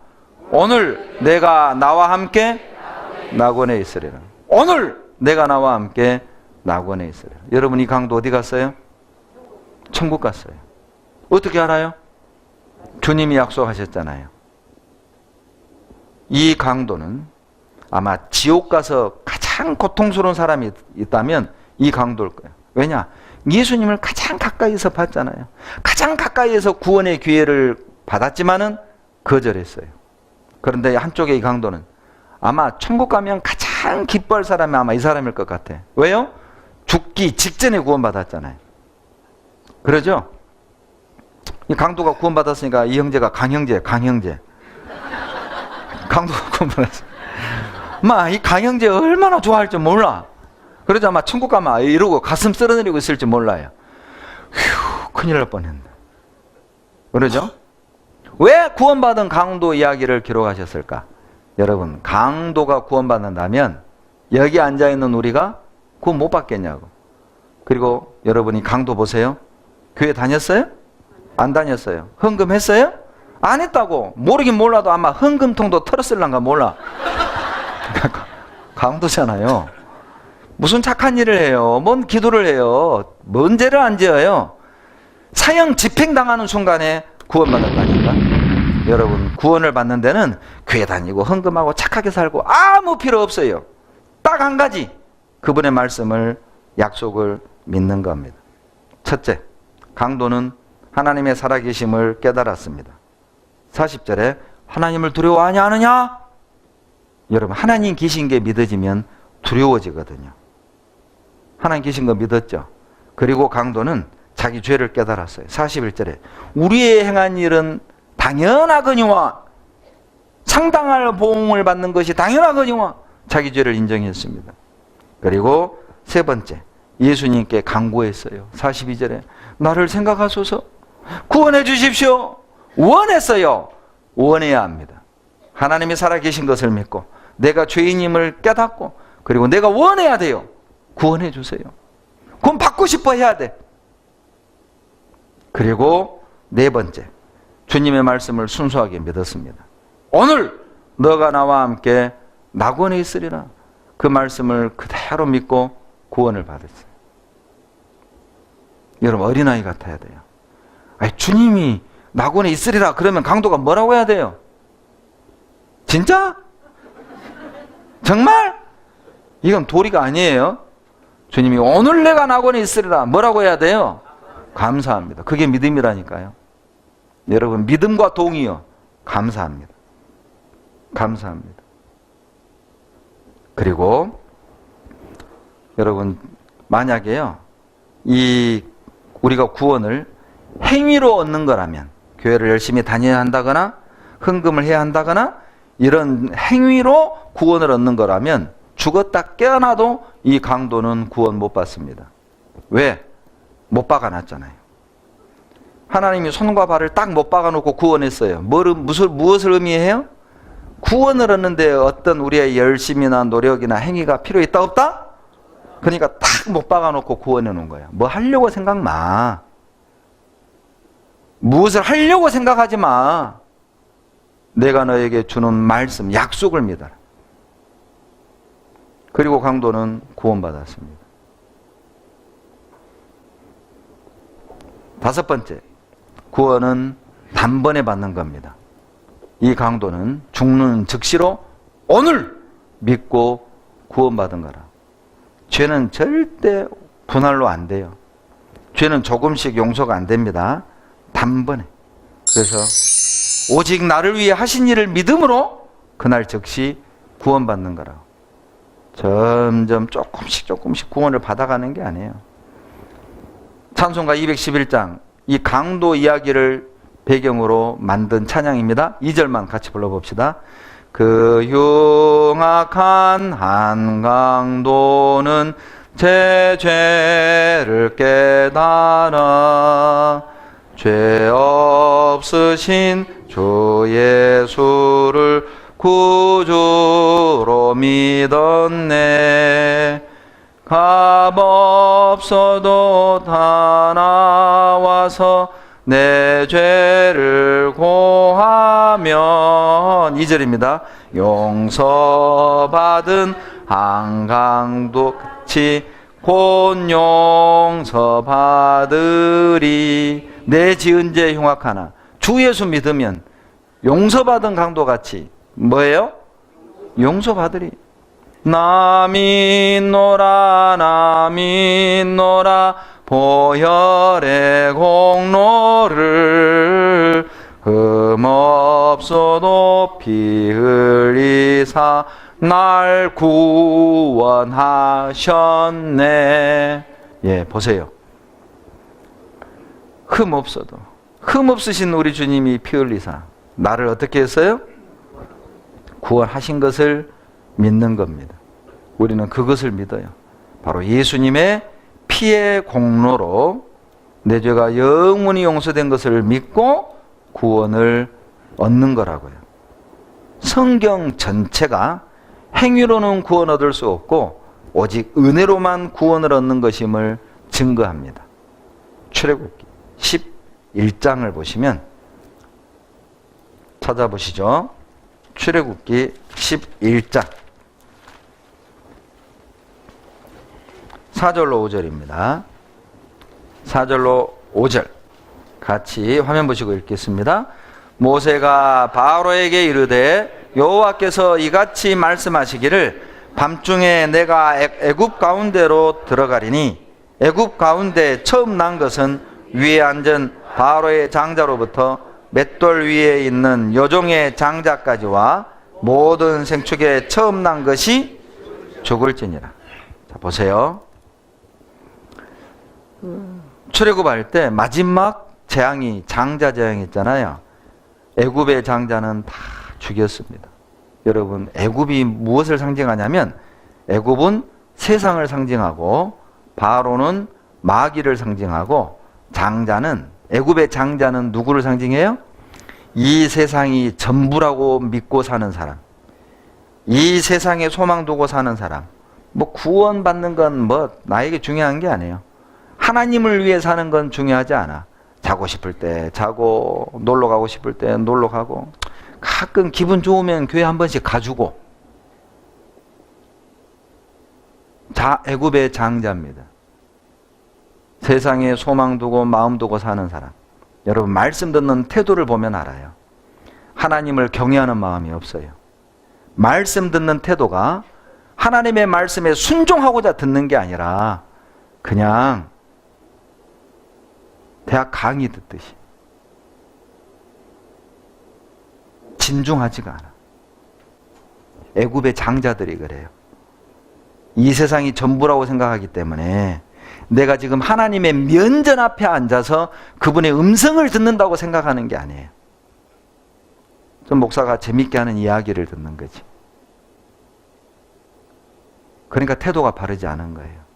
오늘 내가 나와 함께 낙원에 있으리라. 오늘 내가 나와 함께 낙원에 있으리라. 여러분, 이 강도 어디 갔어요? 천국 갔어요. 어떻게 알아요? 주님이 약속하셨잖아요. 이 강도는 아마 지옥 가서 가장 고통스러운 사람이 있다면 이 강도일 거예요. 왜냐? 예수님을 가장 가까이서 봤잖아요. 가장 가까이에서 구원의 기회를 받았지만은 거절했어요. 그런데 한쪽에 이 강도는 아마 천국 가면 가장 기뻐할 사람이 아마 이 사람일 것 같아. 왜요? 죽기 직전에 구원받았잖아요. 그러죠? 이 강도가 구원받았으니까 이 형제가 강형제. 강도가 구원받았어. 이 강형제 얼마나 좋아할 줄 몰라. 그러자 아마 천국 가면 이러고 가슴 쓸어내리고 있을 줄 몰라요. 휴, 큰일 날 뻔했네. 그러죠? 왜 구원받은 강도 이야기를 기록하셨을까? 여러분, 강도가 구원받는다면 여기 앉아있는 우리가 구원 못 받겠냐고. 그리고 여러분이 강도 보세요. 교회 다녔어요? 안 다녔어요? 헌금했어요? 안 했다고. 모르긴 몰라도 아마 헌금통도 털었을란가 몰라. 강도잖아요. 무슨 착한 일을 해요? 뭔 기도를 해요? 뭔 죄를 안 지어요? 사형 집행당하는 순간에 구원받았다니까. 여러분, 구원을 받는 데는 교회 다니고 헌금하고 착하게 살고 아무 필요 없어요. 딱 한 가지 그분의 말씀을 약속을 믿는 겁니다. 첫째, 강도는 하나님의 살아계심을 깨달았습니다. 40절에 하나님을 두려워하냐 하느냐? 여러분, 하나님 계신 게 믿어지면 두려워지거든요. 하나님 계신 거 믿었죠? 그리고 강도는 자기 죄를 깨달았어요. 41절에 우리의 행한 일은 당연하거니와 상당할 보응을 받는 것이 당연하거니와 자기 죄를 인정했습니다. 그리고 세 번째, 예수님께 간구했어요. 42절에 나를 생각하소서, 구원해 주십시오. 원했어요. 원해야 합니다. 하나님이 살아계신 것을 믿고 내가 죄인임을 깨닫고 그리고 내가 원해야 돼요. 구원해 주세요. 그럼 받고 싶어 해야 돼. 그리고 네 번째, 주님의 말씀을 순수하게 믿었습니다. 오늘 너가 나와 함께 낙원에 있으리라. 그 말씀을 그대로 믿고 구원을 받았어요. 여러분, 어린아이 같아야 돼요. 아니, 주님이 낙원에 있으리라 그러면 강도가 뭐라고 해야 돼요? 진짜? 정말? 이건 도리가 아니에요. 주님이 오늘 내가 낙원에 있으리라 뭐라고 해야 돼요? 감사합니다. 그게 믿음이라니까요. 여러분, 믿음과 동의요. 감사합니다. 감사합니다. 그리고 여러분, 만약에요, 우리가 구원을 행위로 얻는 거라면, 교회를 열심히 다녀야 한다거나 헌금을 해야 한다거나 이런 행위로 구원을 얻는 거라면 죽었다 깨어나도 이 강도는 구원 못 받습니다. 왜? 못 박아놨잖아요. 하나님이 손과 발을 딱 못 박아놓고 구원했어요. 무엇을 의미해요? 구원을 얻는데 어떤 우리의 열심이나 노력이나 행위가 필요 있다 없다? 그러니까 딱 못 박아놓고 구원해 놓은 거예요. 뭐 하려고 생각 마. 무엇을 하려고 생각하지 마. 내가 너에게 주는 말씀, 약속을 믿어라. 그리고 강도는 구원받았습니다. 다섯 번째, 구원은 단번에 받는 겁니다. 이 강도는 죽는 즉시로 오늘 믿고 구원받은 거라. 죄는 절대 분할로 안 돼요. 죄는 조금씩 용서가 안 됩니다. 단번에. 그래서 오직 나를 위해 하신 일을 믿음으로 그날 즉시 구원받는 거라고. 점점 조금씩 구원을 받아가는 게 아니에요. 찬송가 211장, 이 강도 이야기를 배경으로 만든 찬양입니다. 2절만 같이 불러봅시다. 그 흉악한 한강도는 제 죄를 깨달아 죄 없으신 주 예수를 구주로 믿었네. 값없어도 다 나와서 내 죄를 고하면 2절입니다. 용서받은 한강도 같이 곧 용서받으리. 내 지은 죄 흉악하나 주 예수 믿으면 용서받은 강도같이 뭐예요? 용서받으리. 나 믿노라 보혈의 공로를 흠없어도 피 흘리사 날 구원하셨네. 예, 보세요. 흠없으신 우리 주님이 피 흘리사 나를 어떻게 했어요? 구원하신 것을 믿는 겁니다. 우리는 그것을 믿어요. 바로 예수님의 피의 공로로 내 죄가 영원히 용서된 것을 믿고 구원을 얻는 거라고요. 성경 전체가 행위로는 구원 얻을 수 없고 오직 은혜로만 구원을 얻는 것임을 증거합니다. 출애굽기 11장을 보시면 찾아보시죠. 출애굽기 11장 4절로 5절입니다. 4절로 5절 같이 화면 보시고 읽겠습니다. 모세가 바로에게 이르되 여호와께서 이같이 말씀하시기를 밤중에 내가 애굽 가운데로 들어가리니 애굽 가운데 처음 난 것은 위에 앉은 바로의 장자로부터 맷돌 위에 있는 여종의 장자까지와 모든 생축에 처음 난 것이 죽을지니라. 자, 보세요. 출애굽할 때 마지막 재앙이 장자 재앙이 있잖아요. 애굽의 장자는 다 죽였습니다. 여러분, 애굽이 무엇을 상징하냐면 애굽은 세상을 상징하고 바로는 마귀를 상징하고 장자는 애굽의 장자는 누구를 상징해요? 이 세상이 전부라고 믿고 사는 사람, 이 세상에 소망 두고 사는 사람. 뭐 구원받는 건 뭐 나에게 중요한 게 아니에요. 하나님을 위해 사는 건 중요하지 않아. 자고 싶을 때 자고, 놀러 가고 싶을 때 놀러 가고, 가끔 기분 좋으면 교회 한 번씩 가주고. 애굽의 장자입니다. 세상에 소망 두고 마음 두고 사는 사람. 여러분, 말씀 듣는 태도를 보면 알아요. 하나님을 경외하는 마음이 없어요. 말씀 듣는 태도가 하나님의 말씀에 순종하고자 듣는 게 아니라 그냥 대학 강의 듣듯이 진중하지가 않아. 애굽의 장자들이 그래요. 이 세상이 전부라고 생각하기 때문에 내가 지금 하나님의 면전 앞에 앉아서 그분의 음성을 듣는다고 생각하는 게 아니에요. 좀 목사가 재밌게 하는 이야기를 듣는 거지. 그러니까 태도가 바르지 않은 거예요.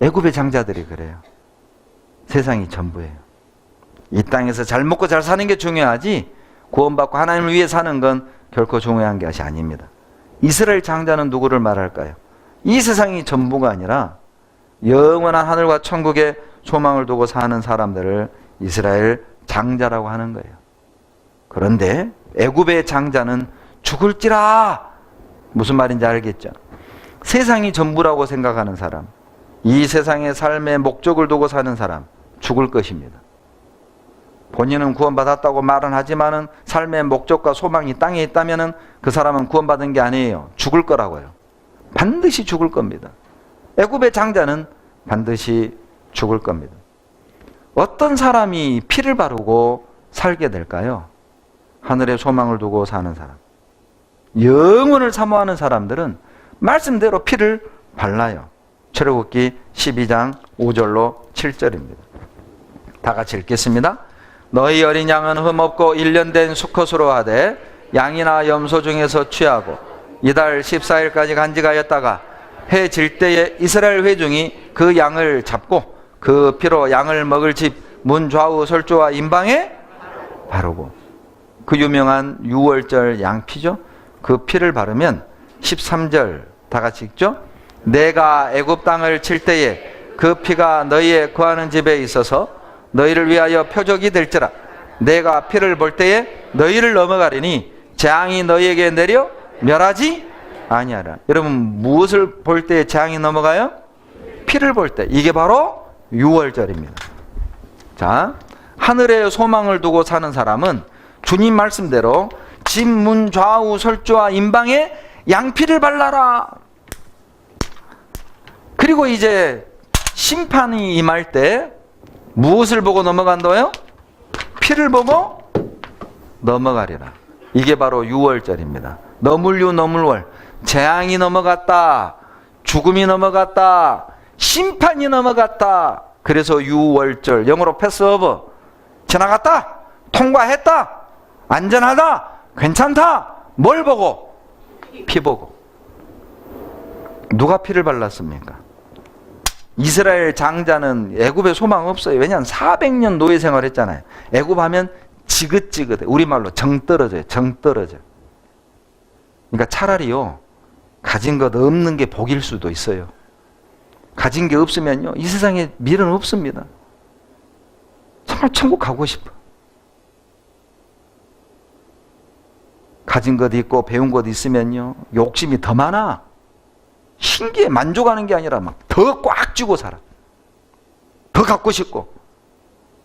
애굽의 장자들이 그래요. 세상이 전부예요. 이 땅에서 잘 먹고 잘 사는 게 중요하지 구원받고 하나님을 위해 사는 건 결코 중요한 것이 아닙니다. 이스라엘 장자는 누구를 말할까요? 이 세상이 전부가 아니라 영원한 하늘과 천국에 소망을 두고 사는 사람들을 이스라엘 장자라고 하는 거예요. 그런데 애굽의 장자는 죽을지라. 무슨 말인지 알겠죠? 세상이 전부라고 생각하는 사람, 이 세상의 삶의 목적을 두고 사는 사람, 죽을 것입니다. 본인은 구원받았다고 말은 하지만은 삶의 목적과 소망이 땅에 있다면은 그 사람은 구원받은 게 아니에요. 죽을 거라고요. 반드시 죽을 겁니다. 애굽의 장자는 반드시 죽을 겁니다. 어떤 사람이 피를 바르고 살게 될까요? 하늘의 소망을 두고 사는 사람. 영원을 사모하는 사람들은 말씀대로 피를 발라요. 출애굽기 12장 5절로 7절입니다. 다 같이 읽겠습니다. 너희 어린 양은 흠없고 1년 된 수컷으로 하되 양이나 염소 중에서 취하고 이달 14일까지 간직하였다가 해 질 때에 이스라엘 회중이 그 양을 잡고 그 피로 양을 먹을 집 문 좌우 설주와 임방에 바르고, 그 유명한 유월절 양피죠. 그 피를 바르면 13절 다 같이 읽죠. 내가 애굽 땅을 칠 때에 그 피가 너희의 거하는 집에 있어서 너희를 위하여 표적이 될지라. 내가 피를 볼 때에 너희를 넘어가리니 재앙이 너희에게 내려 멸하지 아니하라. 여러분, 무엇을 볼 때에 재앙이 넘어가요? 피를 볼 때. 이게 바로 유월절입니다. 자, 하늘의 소망을 두고 사는 사람은 주님 말씀대로 집 문 좌우 설주와 임방에 양피를 발라라. 그리고 이제 심판이 임할 때 무엇을 보고 넘어간다고요? 피를 보고 넘어가리라. 이게 바로 유월절입니다. 너물유 너물월. 재앙이 넘어갔다. 죽음이 넘어갔다. 심판이 넘어갔다. 그래서 유월절, 영어로 패스오버. 지나갔다. 통과했다. 안전하다. 괜찮다. 뭘 보고? 피 보고. 누가 피를 발랐습니까? 이스라엘 장자는 애굽에 소망 없어요. 왜냐하면 400년 노예 생활했잖아요. 애굽 하면 지긋지긋해. 우리말로 정 떨어져요. 정 떨어져. 그러니까 차라리요, 가진 것 없는 게 복일 수도 있어요. 가진 게 없으면요, 이 세상에 미련 없습니다. 정말 천국 가고 싶어. 가진 것 있고 배운 것 있으면요, 욕심이 더 많아. 신기해. 만족하는 게 아니라 막 더 꽉 쥐고 살아. 더 갖고 싶고.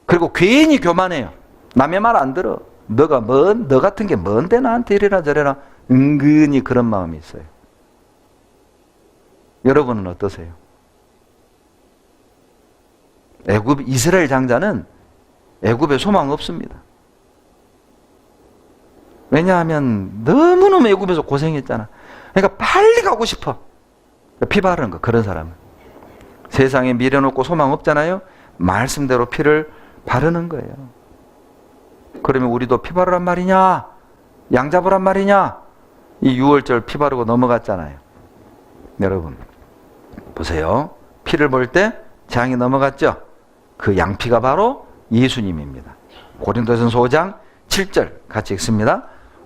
그리고 괜히 교만해요. 남의 말 안 들어. 너 같은 게 뭔데 나한테 이래라 저래라. 은근히 그런 마음이 있어요. 여러분은 어떠세요? 이스라엘 장자는 애굽에 소망 없습니다. 왜냐하면 너무너무 애굽에서 고생했잖아. 그러니까 빨리 가고 싶어. 피 바르는 거, 그런 사람은. 세상에 미련 없고 소망 없잖아요. 말씀대로 피를 바르는 거예요. 그러면 우리도 피 바르란 말이냐? 양 잡으란 말이냐? 이 6월절 피 바르고 넘어갔잖아요. 여러분 보세요. 피를 볼 때 재앙이 넘어갔죠? 그 양피가 바로 예수님입니다. 고린도전서 5장 7절 같이 읽습니다.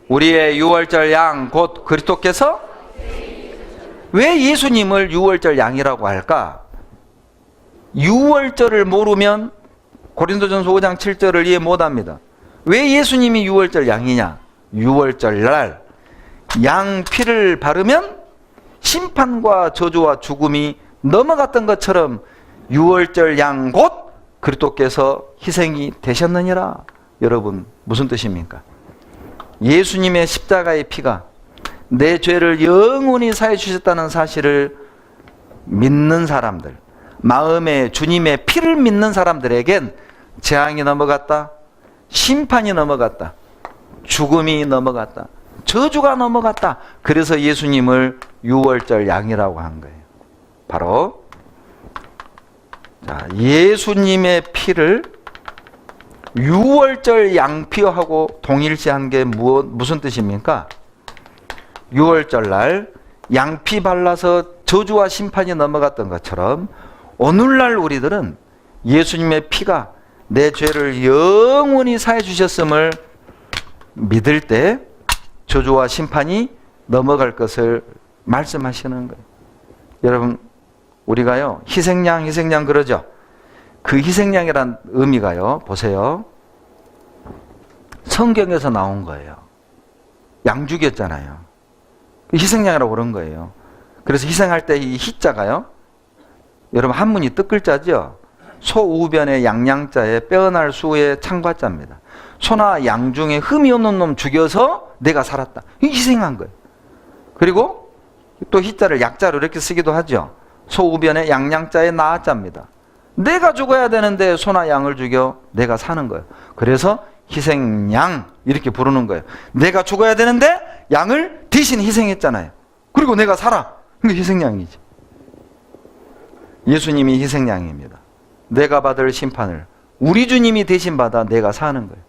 우리의 6월절 양 곧 그리스도께서. 왜 예수님을 6월절 양이라고 할까? 6월절을 모르면 고린도전서 5장 7절을 이해 못합니다. 왜 예수님이 6월절 양이냐? 6월절 날 양 피를 바르면 심판과 저주와 죽음이 넘어갔던 것처럼 6월절 양 곧 그리스도께서 희생이 되셨느니라. 여러분 무슨 뜻입니까? 예수님의 십자가의 피가 내 죄를 영원히 사해 주셨다는 사실을 믿는 사람들, 마음에 주님의 피를 믿는 사람들에겐 재앙이 넘어갔다, 심판이 넘어갔다, 죽음이 넘어갔다, 저주가 넘어갔다. 그래서 예수님을 6월절 양이라고 한 거예요. 바로 예수님의 피를 6월절 양피하고 동일시한 게 무슨 뜻입니까? 6월절 날 양피 발라서 저주와 심판이 넘어갔던 것처럼 오늘날 우리들은 예수님의 피가 내 죄를 영원히 사해 주셨음을 믿을 때 저주와 심판이 넘어갈 것을 말씀하시는 거예요. 여러분 우리가요 희생양 그러죠. 그 희생양이란 의미가요, 보세요. 성경에서 나온 거예요. 양 죽였잖아요. 희생양이라고 그런 거예요. 그래서 희생할 때 이 희자가요, 여러분 한문이 뜻글자죠. 소우변의 양양자에 빼어날 수의 창과자입니다. 소나 양 중에 흠이 없는 놈 죽여서 내가 살았다. 희생한 거예요. 그리고 또 희자를 약자로 이렇게 쓰기도 하죠. 소우변의 양양자에 나자입니다. 내가 죽어야 되는데 소나 양을 죽여 내가 사는 거예요. 그래서 희생양 이렇게 부르는 거예요. 내가 죽어야 되는데 양을 대신 희생했잖아요. 그리고 내가 살아. 그게 희생양이지. 예수님이 희생양입니다. 내가 받을 심판을 우리 주님이 대신 받아 내가 사는 거예요.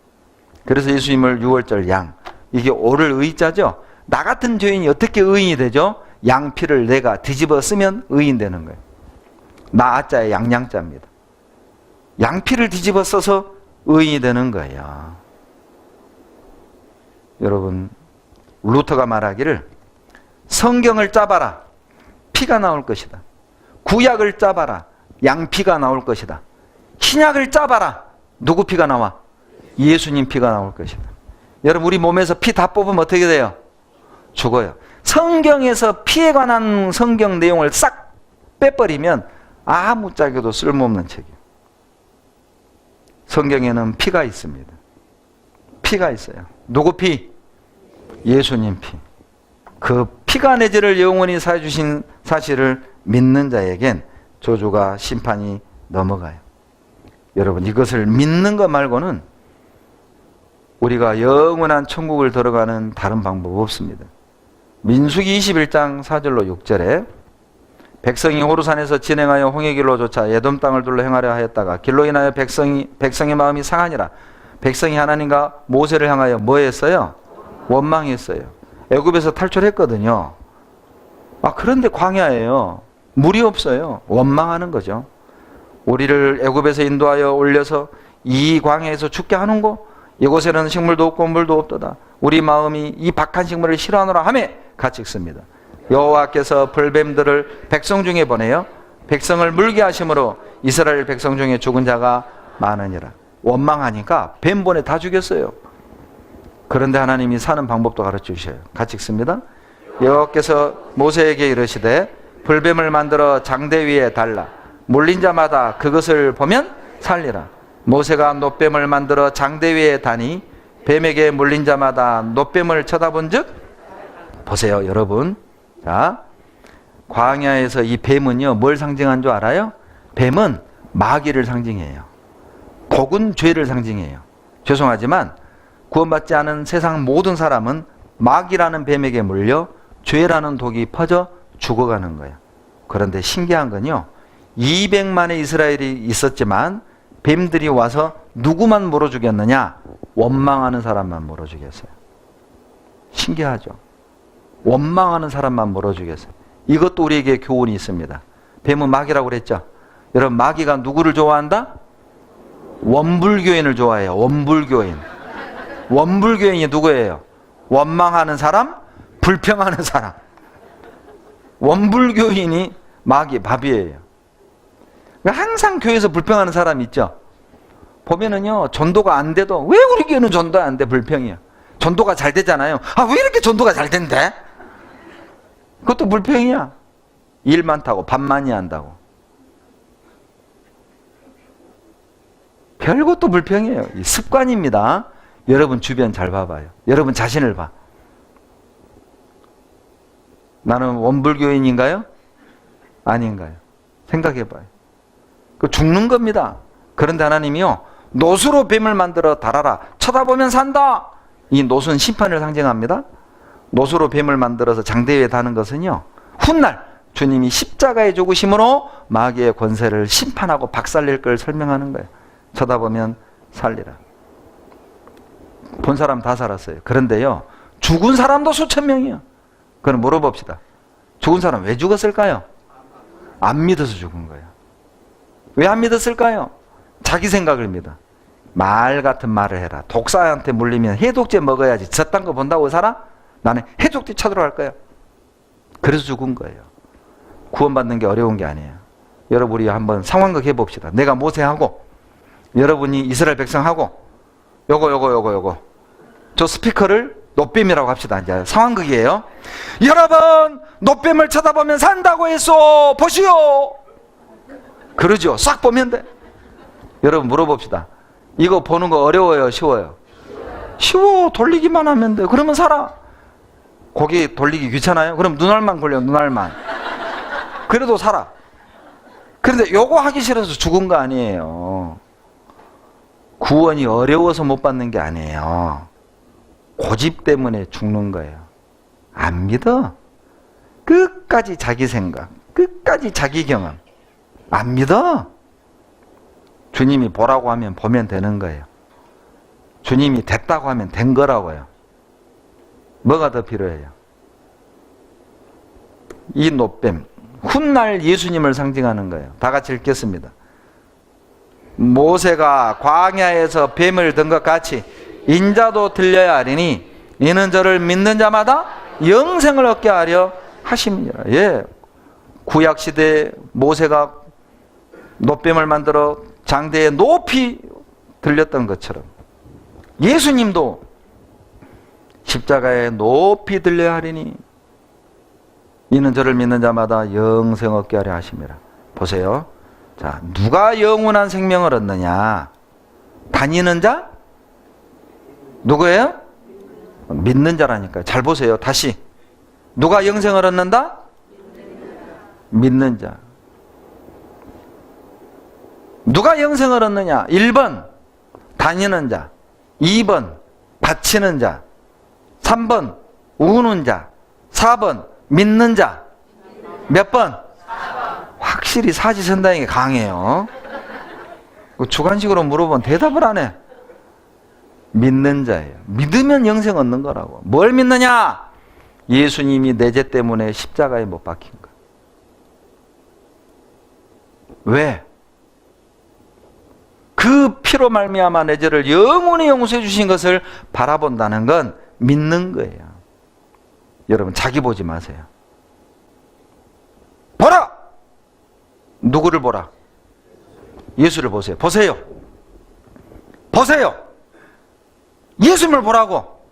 그래서 예수님을 6월절 양, 이게 오를 의자죠. 나 같은 죄인이 어떻게 의인이 되죠? 양피를 내가 뒤집어 쓰면 의인 되는 거예요. 나자의 양양자입니다. 양피를 뒤집어 써서 의인이 되는 거예요. 여러분 루터가 말하기를 성경을 짜봐라, 피가 나올 것이다. 구약을 짜봐라, 양피가 나올 것이다. 신약을 짜봐라, 누구 피가 나와? 예수님 피가 나올 것이다. 여러분 우리 몸에서 피 다 뽑으면 어떻게 돼요? 죽어요. 성경에서 피에 관한 성경 내용을 싹 빼버리면 아무짝에도 쓸모없는 책이에요. 성경에는 피가 있습니다. 피가 있어요. 누구 피? 예수님 피. 그 피가 내 죄를 영원히 사해 주신 사실을 믿는 자에겐 저주가 심판이 넘어가요. 여러분 이것을 믿는 것 말고는 우리가 영원한 천국을 들어가는 다른 방법 없습니다. 민수기 21장 4절로 6절에 백성이 호르산에서 진행하여 홍해길로 쫓아 에돔 땅을 둘러 행하려 하였다가 길로 인하여 백성의 마음이 상하니라. 백성이 하나님과 모세를 향하여 뭐 했어요? 원망했어요. 애굽에서 탈출했거든요. 그런데 광야예요. 물이 없어요. 원망하는 거죠. 우리를 애굽에서 인도하여 올려서 이 광야에서 죽게 하는고 이곳에는 식물도 없고 물도 없도다. 우리 마음이 이 박한 식물을 싫어하노라 하며 같이 읽습니다. 여호와께서 불뱀들을 백성 중에 보내요 백성을 물게 하심으로 이스라엘 백성 중에 죽은 자가 많으니라. 원망하니까 뱀 보내 다 죽였어요. 그런데 하나님이 사는 방법도 가르쳐 주셔요. 같이 읽습니다. 여호와께서 모세에게 이르시되 불뱀을 만들어 장대 위에 달라 물린 자마다 그것을 보면 살리라. 모세가 놋뱀을 만들어 장대 위에 다니 뱀에게 물린 자마다 놋뱀을 쳐다본 즉, 보세요 여러분. 자, 광야에서 이 뱀은요, 뭘 상징한 줄 알아요? 뱀은 마귀를 상징해요. 독은 죄를 상징해요. 죄송하지만 구원받지 않은 세상 모든 사람은 마귀라는 뱀에게 물려 죄라는 독이 퍼져 죽어가는 거예요. 그런데 신기한 건요, 200만의 이스라엘이 있었지만 뱀들이 와서 누구만 물어 죽였느냐? 원망하는 사람만 물어 죽였어요. 신기하죠? 원망하는 사람만 물어 죽였어요. 이것도 우리에게 교훈이 있습니다. 뱀은 마귀라고 그랬죠? 여러분, 마귀가 누구를 좋아한다? 원불교인을 좋아해요. 원불교인. 원불교인이 누구예요? 원망하는 사람, 불평하는 사람. 원불교인이 마귀, 밥이에요. 항상 교회에서 불평하는 사람 있죠? 보면은요, 전도가 안 돼도 왜 우리 교회는 전도 안 돼? 불평이야. 전도가 잘 되잖아요. 아, 왜 이렇게 전도가 잘 된대? 그것도 불평이야. 일 많다고, 밥 많이 한다고. 별것도 불평이에요. 습관입니다. 여러분 주변 잘 봐봐요. 여러분 자신을 봐. 나는 원불교인인가요? 아닌가요? 생각해봐요. 그 죽는 겁니다. 그런데 하나님이요, 노수로 뱀을 만들어 달아라. 쳐다보면 산다. 이 노수는 심판을 상징합니다. 노수로 뱀을 만들어서 장대 위에 다는 것은요, 훗날 주님이 십자가에 죽으심으로 마귀의 권세를 심판하고 박살낼 걸 설명하는 거예요. 쳐다보면 살리라. 본 사람 다 살았어요. 그런데요, 죽은 사람도 수천 명이에요. 그럼 물어봅시다. 죽은 사람 왜 죽었을까요? 안 믿어서 죽은 거예요. 왜 안 믿었을까요? 자기 생각을 믿어. 말 같은 말을 해라. 독사한테 물리면 해독제 먹어야지. 저딴 거 본다고 살아? 나는 해독제 찾으러 갈 거야. 그래서 죽은 거예요. 구원받는 게 어려운 게 아니에요. 여러분, 우리 한번 상황극 해봅시다. 내가 모세하고 여러분이 이스라엘 백성하고 요거 저 스피커를 노뱀이라고 합시다. 이제 상황극이에요. 여러분, 노뱀을 쳐다보면 산다고 했어. 보시오. 그러죠. 싹 보면 돼. 여러분 물어봅시다. 이거 보는 거 어려워요? 쉬워요? 쉬워. 돌리기만 하면 돼. 그러면 살아. 고개 돌리기 귀찮아요? 그럼 눈알만 걸려. 눈알만. 그래도 살아. 그런데 요거 하기 싫어서 죽은 거 아니에요. 구원이 어려워서 못 받는 게 아니에요. 고집 때문에 죽는 거예요. 안 믿어? 끝까지 자기 생각, 끝까지 자기 경험. 안 믿어? 주님이 보라고 하면 보면 되는 거예요. 주님이 됐다고 하면 된 거라고요. 뭐가 더 필요해요? 이 노뱀, 훗날 예수님을 상징하는 거예요. 다 같이 읽겠습니다. 모세가 광야에서 뱀을 든 것 같이 인자도 들려야 하리니 이는 저를 믿는 자마다 영생을 얻게 하려 하심이니라. 예, 구약시대에 모세가 노뱀을 만들어 장대에 높이 들렸던 것처럼 예수님도 십자가에 높이 들려야 하리니 이는 저를 믿는 자마다 영생 얻게 하려 하심이라. 보세요. 자, 누가 영원한 생명을 얻느냐? 다니는 자? 누구예요? 믿는 자라니까요. 잘 보세요. 다시. 누가 영생을 얻는다? 믿는 자. 누가 영생을 얻느냐? 1번 다니는 자, 2번 바치는 자, 3번 우는 자, 4번 믿는 자. 몇 번? 확실히 사지선다행이 강해요. 주관식으로 물어보면 대답을 안 해. 믿는 자예요. 믿으면 영생 얻는 거라고. 뭘 믿느냐? 예수님이 내 죄 때문에 십자가에 못 박힌 거. 왜? 그 피로 말미암아 내 죄를 영원히 용서해 주신 것을 바라본다는 건 믿는 거예요. 여러분 자기 보지 마세요. 보라! 누구를 보라? 예수를 보세요. 보세요. 보세요. 예수님을 보라고.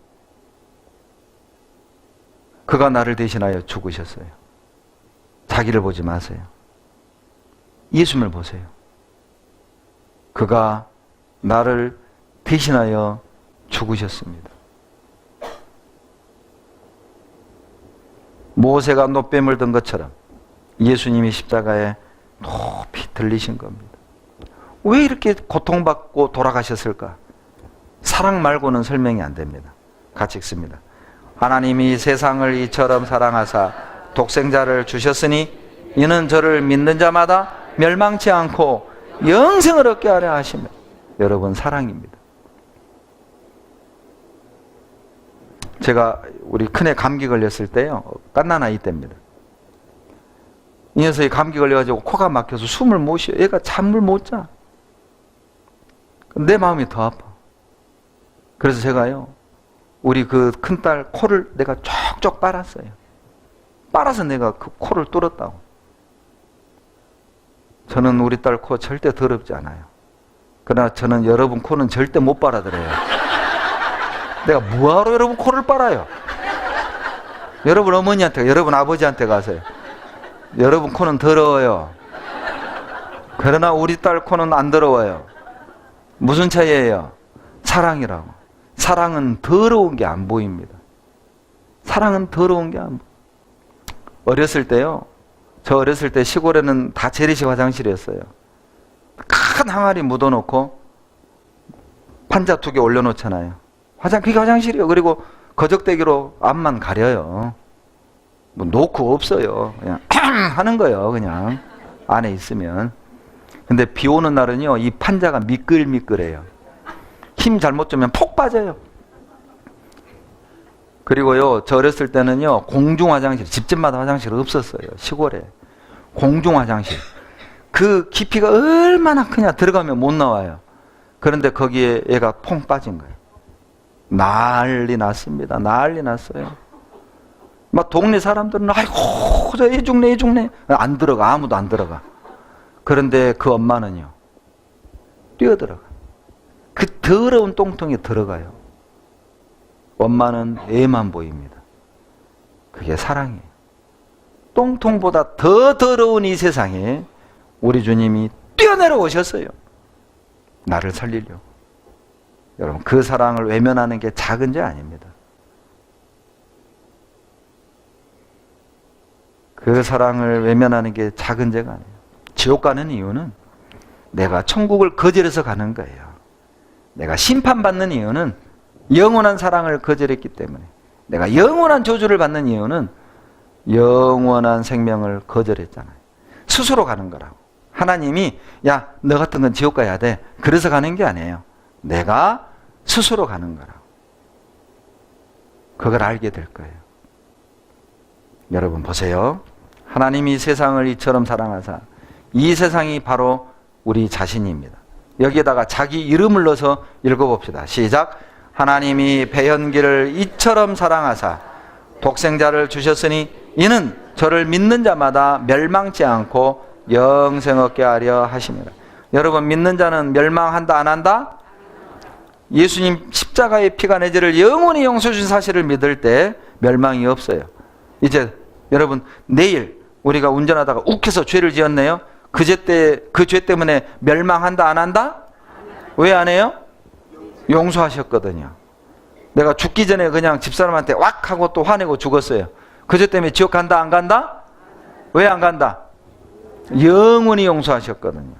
그가 나를 대신하여 죽으셨어요. 자기를 보지 마세요. 예수님을 보세요. 그가 나를 대신하여 죽으셨습니다. 모세가 노뱀을 든 것처럼 예수님이 십자가에 높이 들리신 겁니다. 왜 이렇게 고통받고 돌아가셨을까? 사랑 말고는 설명이 안 됩니다. 같이 읽습니다. 하나님이 세상을 이처럼 사랑하사 독생자를 주셨으니 이는 저를 믿는 자마다 멸망치 않고 영생을 얻게 하려 하시며. 여러분, 사랑입니다. 제가 우리 큰애 감기 걸렸을 때요, 갓난아이 때입니다. 이 녀석이 감기 걸려가지고 코가 막혀서 숨을 못 쉬어. 얘가 잠을 못 자. 내 마음이 더 아파. 그래서 제가요, 우리 그 큰딸 코를 내가 쩍쩍 빨았어요. 빨아서 내가 그 코를 뚫었다고. 저는 우리 딸 코 절대 더럽지 않아요. 그러나 저는 여러분 코는 절대 못 빨아들여요. 내가 뭐하러 여러분 코를 빨아요? 여러분 어머니한테, 여러분 아버지한테 가세요. 여러분 코는 더러워요. 그러나 우리 딸 코는 안 더러워요. 무슨 차이예요? 사랑이라고. 사랑은 더러운 게 안 보입니다. 사랑은 더러운 게 안 보여요. 어렸을 때요, 저 어렸을 때 시골에는 다 재래식 화장실이었어요. 큰 항아리 묻어놓고 판자 2개 올려놓잖아요. 그게 화장실이요. 그리고 거적대기로 앞만 가려요. 뭐 노크 없어요. 그냥 하는 거예요. 그냥 안에 있으면. 근데 비 오는 날은요, 이 판자가 미끌미끌해요. 힘 잘못 주면 폭 빠져요. 그리고요, 저 어렸을 때는요, 공중 화장실, 집집마다 화장실 없었어요. 시골에. 공중 화장실. 그 깊이가 얼마나 크냐, 들어가면 못 나와요. 그런데 거기에 얘가 퐁 빠진 거예요. 난리 났습니다. 난리 났어요. 막 동네 사람들은, 아이고, 저 애 죽네, 애 죽네. 안 들어가. 아무도 안 들어가. 그런데 그 엄마는요, 뛰어들어가. 그 더러운 똥통에 들어가요. 엄마는 애만 보입니다. 그게 사랑이에요. 똥통보다 더 더러운 이 세상에 우리 주님이 뛰어내려 오셨어요. 나를 살리려고. 여러분, 그 사랑을 외면하는 게 작은 죄 아닙니다. 그 사랑을 외면하는 게 작은 죄가 아니에요. 지옥 가는 이유는 내가 천국을 거절해서 가는 거예요. 내가 심판받는 이유는 영원한 사랑을 거절했기 때문에, 내가 영원한 저주를 받는 이유는 영원한 생명을 거절했잖아요. 스스로 가는 거라고. 하나님이 야, 너 같은 건 지옥 가야 돼. 그래서 가는 게 아니에요. 내가 스스로 가는 거라고. 그걸 알게 될 거예요. 여러분 보세요. 하나님이 세상을 이처럼 사랑하사, 이 세상이 바로 우리 자신입니다. 여기에다가 자기 이름을 넣어서 읽어봅시다. 시작. 하나님이 배현기를 이처럼 사랑하사 독생자를 주셨으니 이는 저를 믿는 자마다 멸망치 않고 영생 얻게 하려 하심이라. 여러분, 믿는 자는 멸망한다 안 한다? 예수님 십자가의 피가 내 죄를 영원히 용서해 주신 사실을 믿을 때 멸망이 없어요. 이제 여러분, 내일 우리가 운전하다가 욱해서 죄를 지었네요. 그 죄 때문에 멸망한다 안 한다? 왜 안 해요? 용서하셨거든요. 내가 죽기 전에 그냥 집사람한테 왁 하고 또 화내고 죽었어요. 그 죄 때문에 지옥 간다 안 간다? 왜 안 간다? 영원히 용서하셨거든요.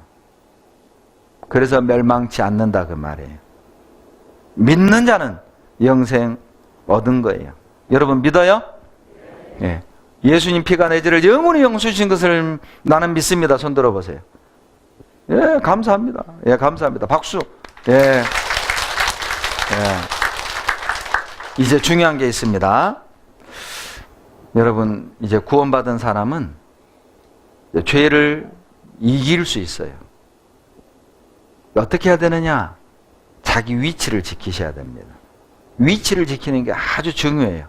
그래서 멸망치 않는다 그 말이에요. 믿는 자는 영생 얻은 거예요. 여러분 믿어요? 예. 예수님 피가 내 죄를 영원히 용서해 주신 것을 나는 믿습니다. 손 들어보세요. 예, 감사합니다. 예, 감사합니다. 박수. 예. 예. 이제 중요한 게 있습니다. 여러분, 이제 구원받은 사람은 죄를 이길 수 있어요. 어떻게 해야 되느냐? 자기 위치를 지키셔야 됩니다. 위치를 지키는 게 아주 중요해요.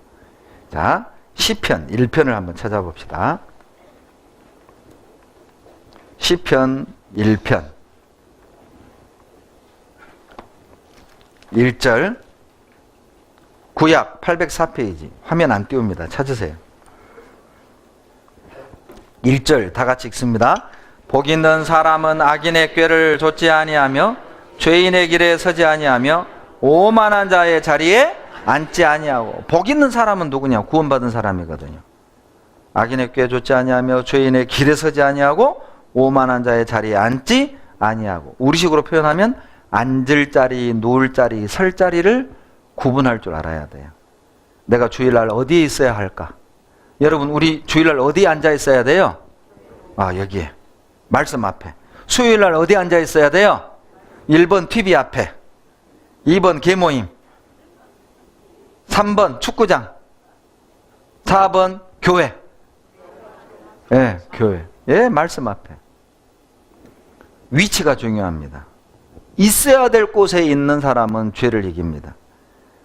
자, 시편 1편을 한번 찾아봅시다. 시편 1편 1절, 구약 804페이지. 화면 안 띄웁니다. 찾으세요. 1절 다 같이 읽습니다. 복 있는 사람은 악인의 꾀를 좇지 아니하며 죄인의 길에 서지 아니하며 오만한 자의 자리에 앉지 아니하고. 복 있는 사람은 누구냐? 구원받은 사람이거든요. 악인의 꾀 좇지 아니하며 죄인의 길에 서지 아니하고 오만한 자의 자리에 앉지 아니하고. 우리식으로 표현하면 앉을 자리, 누울 자리, 설 자리를 구분할 줄 알아야 돼요. 내가 주일날 어디에 있어야 할까? 여러분, 우리 주일날 어디에 앉아 있어야 돼요? 여기에. 말씀 앞에. 수요일날 어디 앉아 있어야 돼요? 1번 TV 앞에, 2번 계모임, 3번 축구장, 4번 교회. 교회. 말씀 앞에. 위치가 중요합니다. 있어야 될 곳에 있는 사람은 죄를 이깁니다.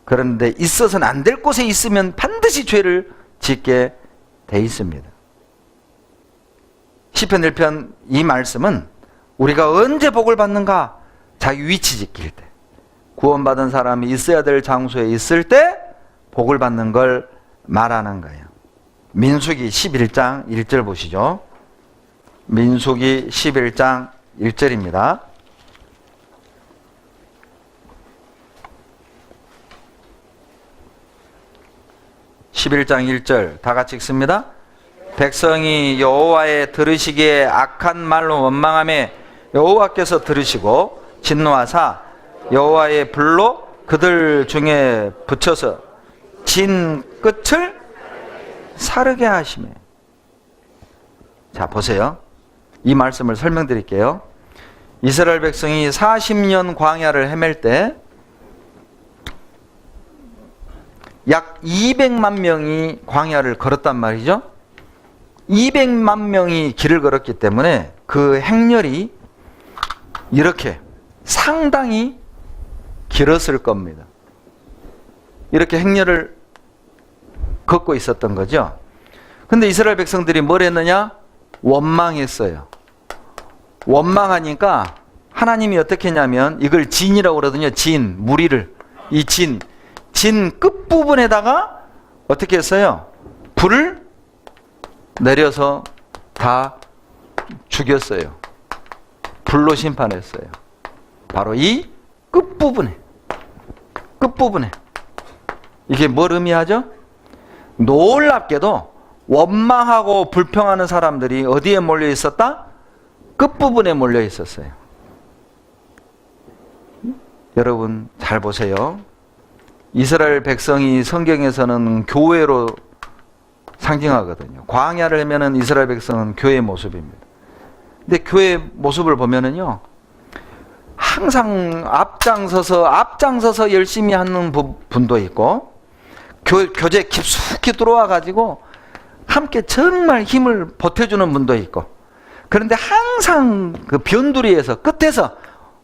그런데 있어서는 안 될 곳에 있으면 반드시 죄를 짓게 돼 있습니다. 시편 1편 이 말씀은 우리가 언제 복을 받는가? 자기 위치 지킬 때. 구원받은 사람이 있어야 될 장소에 있을 때 복을 받는 걸 말하는 거예요. 민수기 11장 1절 보시죠. 민수기 11장 1절입니다. (11장 1절) 다 같이 읽습니다. 백성이 여호와의 들으시기에 악한 말로 원망하며 여호와께서 들으시고 진노하사 여호와의 불로 그들 중에 붙여서 진 끝을 사르게 하시매. 자, 보세요. 이 말씀을 설명드릴게요. 이스라엘 백성이 40년 광야를 헤맬 때 약 200만 명이 광야를 걸었단 말이죠. 200만 명이 길을 걸었기 때문에 그 행렬이 이렇게 상당히 길었을 겁니다. 이렇게 행렬을 걷고 있었던 거죠. 근데 이스라엘 백성들이 뭘 했느냐? 원망했어요. 원망하니까 하나님이 어떻게 했냐면 이걸 진이라고 그러거든요. 진, 무리를. 이 진 끝부분에다가 어떻게 했어요? 불을 내려서 다 죽였어요. 불로 심판했어요. 바로 이 끝부분에. 이게 뭘 의미하죠? 놀랍게도 원망하고 불평하는 사람들이 어디에 몰려 있었다? 끝부분에 몰려 있었어요. 여러분 잘 보세요. 이스라엘 백성이 성경에서는 교회로 상징하거든요. 광야를 하면은 이스라엘 백성은 교회의 모습입니다. 근데 교회 모습을 보면은요, 항상 앞장서서 열심히 하는 분도 있고, 교제에 깊숙이 들어와 가지고 함께 정말 힘을 보태주는 분도 있고, 그런데 항상 그 변두리에서 끝에서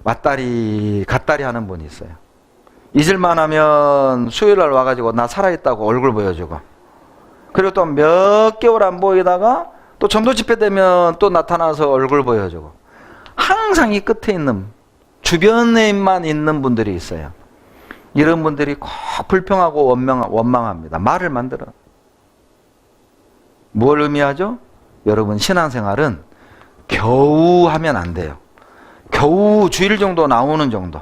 왔다리 갔다리 하는 분이 있어요. 잊을만 하면 수요일날 와가지고 나 살아있다고 얼굴 보여주고, 그리고 또 몇 개월 안 보이다가 또 전도 집회 되면 또 나타나서 얼굴 보여주고, 항상 이 끝에 있는, 주변에만 있는 분들이 있어요. 이런 분들이 꼭 불평하고 원망합니다. 말을 만들어. 뭘 의미하죠? 여러분, 신앙생활은 겨우 하면 안 돼요. 겨우 주일 정도 나오는 정도,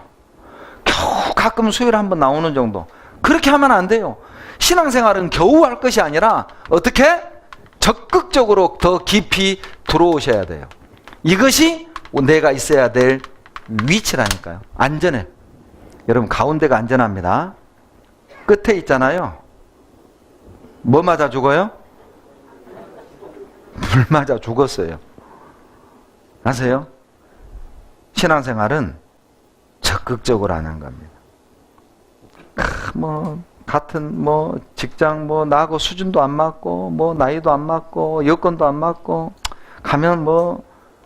겨우 가끔 수요일에 한번 나오는 정도, 그렇게 하면 안 돼요. 신앙생활은 겨우 할 것이 아니라 어떻게? 적극적으로 더 깊이 들어오셔야 돼요. 이것이 내가 있어야 될 위치라니까요. 안전해. 여러분, 가운데가 안전합니다. 끝에 있잖아요. 뭐 맞아 죽어요? 불 맞아 죽었어요. 아세요? 신앙생활은 적극적으로 하는 겁니다. 같은 직장 나하고 수준도 안 맞고 나이도 안 맞고 여건도 안 맞고 가면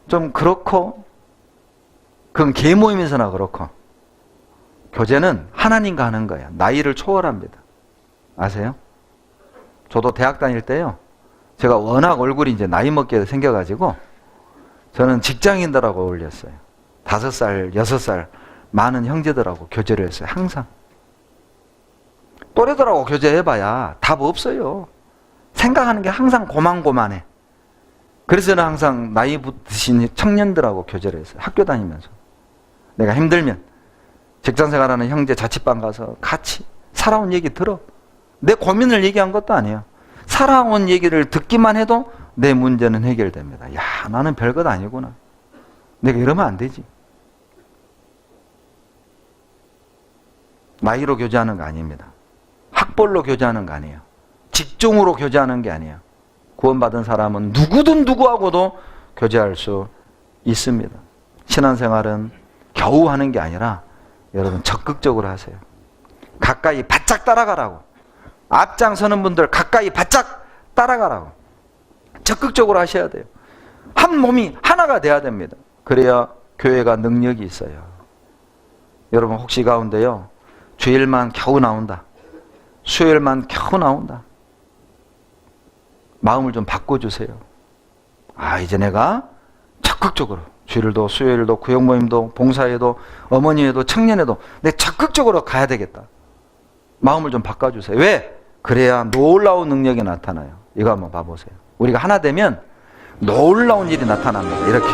좀 그렇고, 그건 계모임에서나 그렇고, 교제는 하나님과 하는 거야. 나이를 초월합니다. 아세요? 저도 대학 다닐 때요, 제가 워낙 얼굴이 이제 나이 먹게 생겨가지고 저는 직장인들하고 어울렸어요. 5살, 6살 많은 형제들하고 교제를 했어요. 항상. 또래들하고 교제해봐야 답 없어요. 생각하는 게 항상 고만고만해. 그래서 저는 항상 나이 드신 청년들하고 교제를 했어요. 학교 다니면서. 내가 힘들면 직장생활하는 형제 자취방 가서 같이 살아온 얘기 들어. 내 고민을 얘기한 것도 아니에요. 살아온 얘기를 듣기만 해도 내 문제는 해결됩니다. 야, 나는 별것 아니구나. 내가 이러면 안 되지. 나이로 교제하는 거 아닙니다. 학벌로 교제하는 거 아니에요. 직종으로 교제하는 게 아니에요. 구원받은 사람은 누구든 누구하고도 교제할 수 있습니다. 신앙생활은 겨우 하는 게 아니라 여러분 적극적으로 하세요. 가까이 바짝 따라가라고. 앞장서는 분들 가까이 바짝 따라가라고. 적극적으로 하셔야 돼요. 한 몸이 하나가 돼야 됩니다. 그래야 교회가 능력이 있어요. 여러분 혹시 가운데요, 주일만 겨우 나온다, 수요일만 겨우 나온다, 마음을 좀 바꿔주세요. 아, 이제 내가 적극적으로 주일도 수요일도 구역모임도 봉사회도 어머니회도 청년회도 내가 적극적으로 가야 되겠다. 마음을 좀 바꿔주세요. 왜? 그래야 놀라운 능력이 나타나요. 이거 한번 봐보세요. 우리가 하나 되면 놀라운 일이 나타납니다. 이렇게.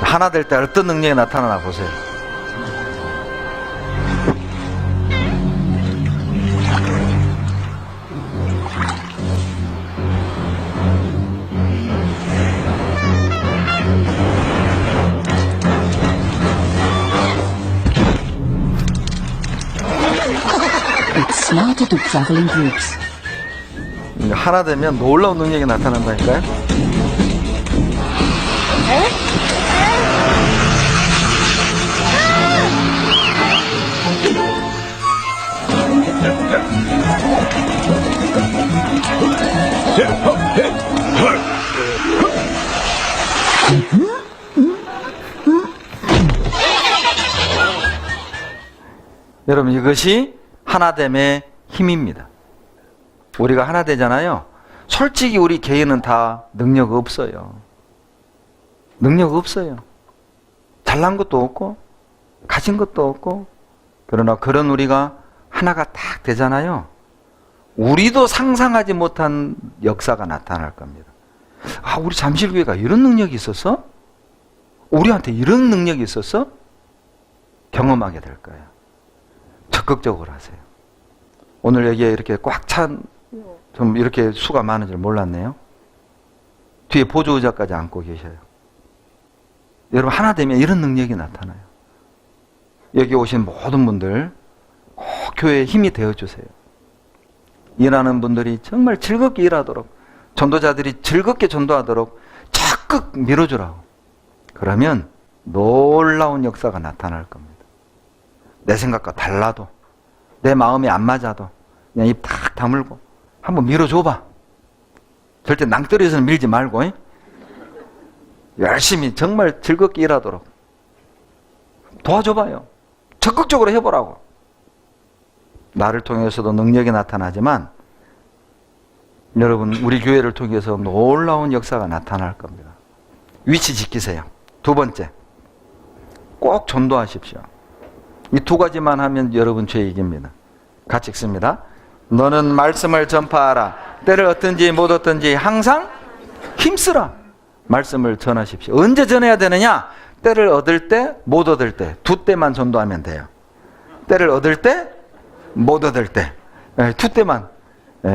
하나 될 때 어떤 능력이 나타나나 보세요. It's smarter to travel in groups. 하나 되면 놀라운 능력이 나타난다니까요. 여러분, 이것이 하나됨의 힘입니다. 우리가 하나 되잖아요. 솔직히 우리 개인은 다 능력 없어요. 능력 없어요. 잘난 것도 없고 가진 것도 없고. 그러나 그런 우리가 하나가 딱 되잖아요. 우리도 상상하지 못한 역사가 나타날 겁니다. 아, 우리 잠실교회가 이런 능력이 있었어? 우리한테 이런 능력이 있었어? 경험하게 될 거예요. 적극적으로 하세요. 오늘 여기에 이렇게 꽉 찬, 좀 이렇게 수가 많은 줄 몰랐네요. 뒤에 보조의자까지 앉고 계셔요. 여러분, 하나 되면 이런 능력이 나타나요. 여기 오신 모든 분들 꼭 교회에 힘이 되어주세요. 일하는 분들이 정말 즐겁게 일하도록, 전도자들이 즐겁게 전도하도록 적극 밀어주라고. 그러면 놀라운 역사가 나타날 겁니다. 내 생각과 달라도, 내 마음이 안 맞아도 그냥 입 탁 다물고 한번 밀어줘봐. 절대 낭떠러지에서는 밀지 말고 열심히 정말 즐겁게 일하도록 도와줘봐요. 적극적으로 해보라고. 나를 통해서도 능력이 나타나지만 여러분, 우리 교회를 통해서 놀라운 역사가 나타날 겁니다. 위치 지키세요. 두 번째, 꼭 전도하십시오. 이 두 가지만 하면 여러분 죄 이깁니다. 같이 읽습니다. 너는 말씀을 전파하라. 때를 얻든지 못 얻든지 항상 힘쓰라. 말씀을 전하십시오. 언제 전해야 되느냐? 때를 얻을 때, 못 얻을 때. 두 때만 전도하면 돼요. 때를 얻을 때, 못 얻을 때. 두 때만.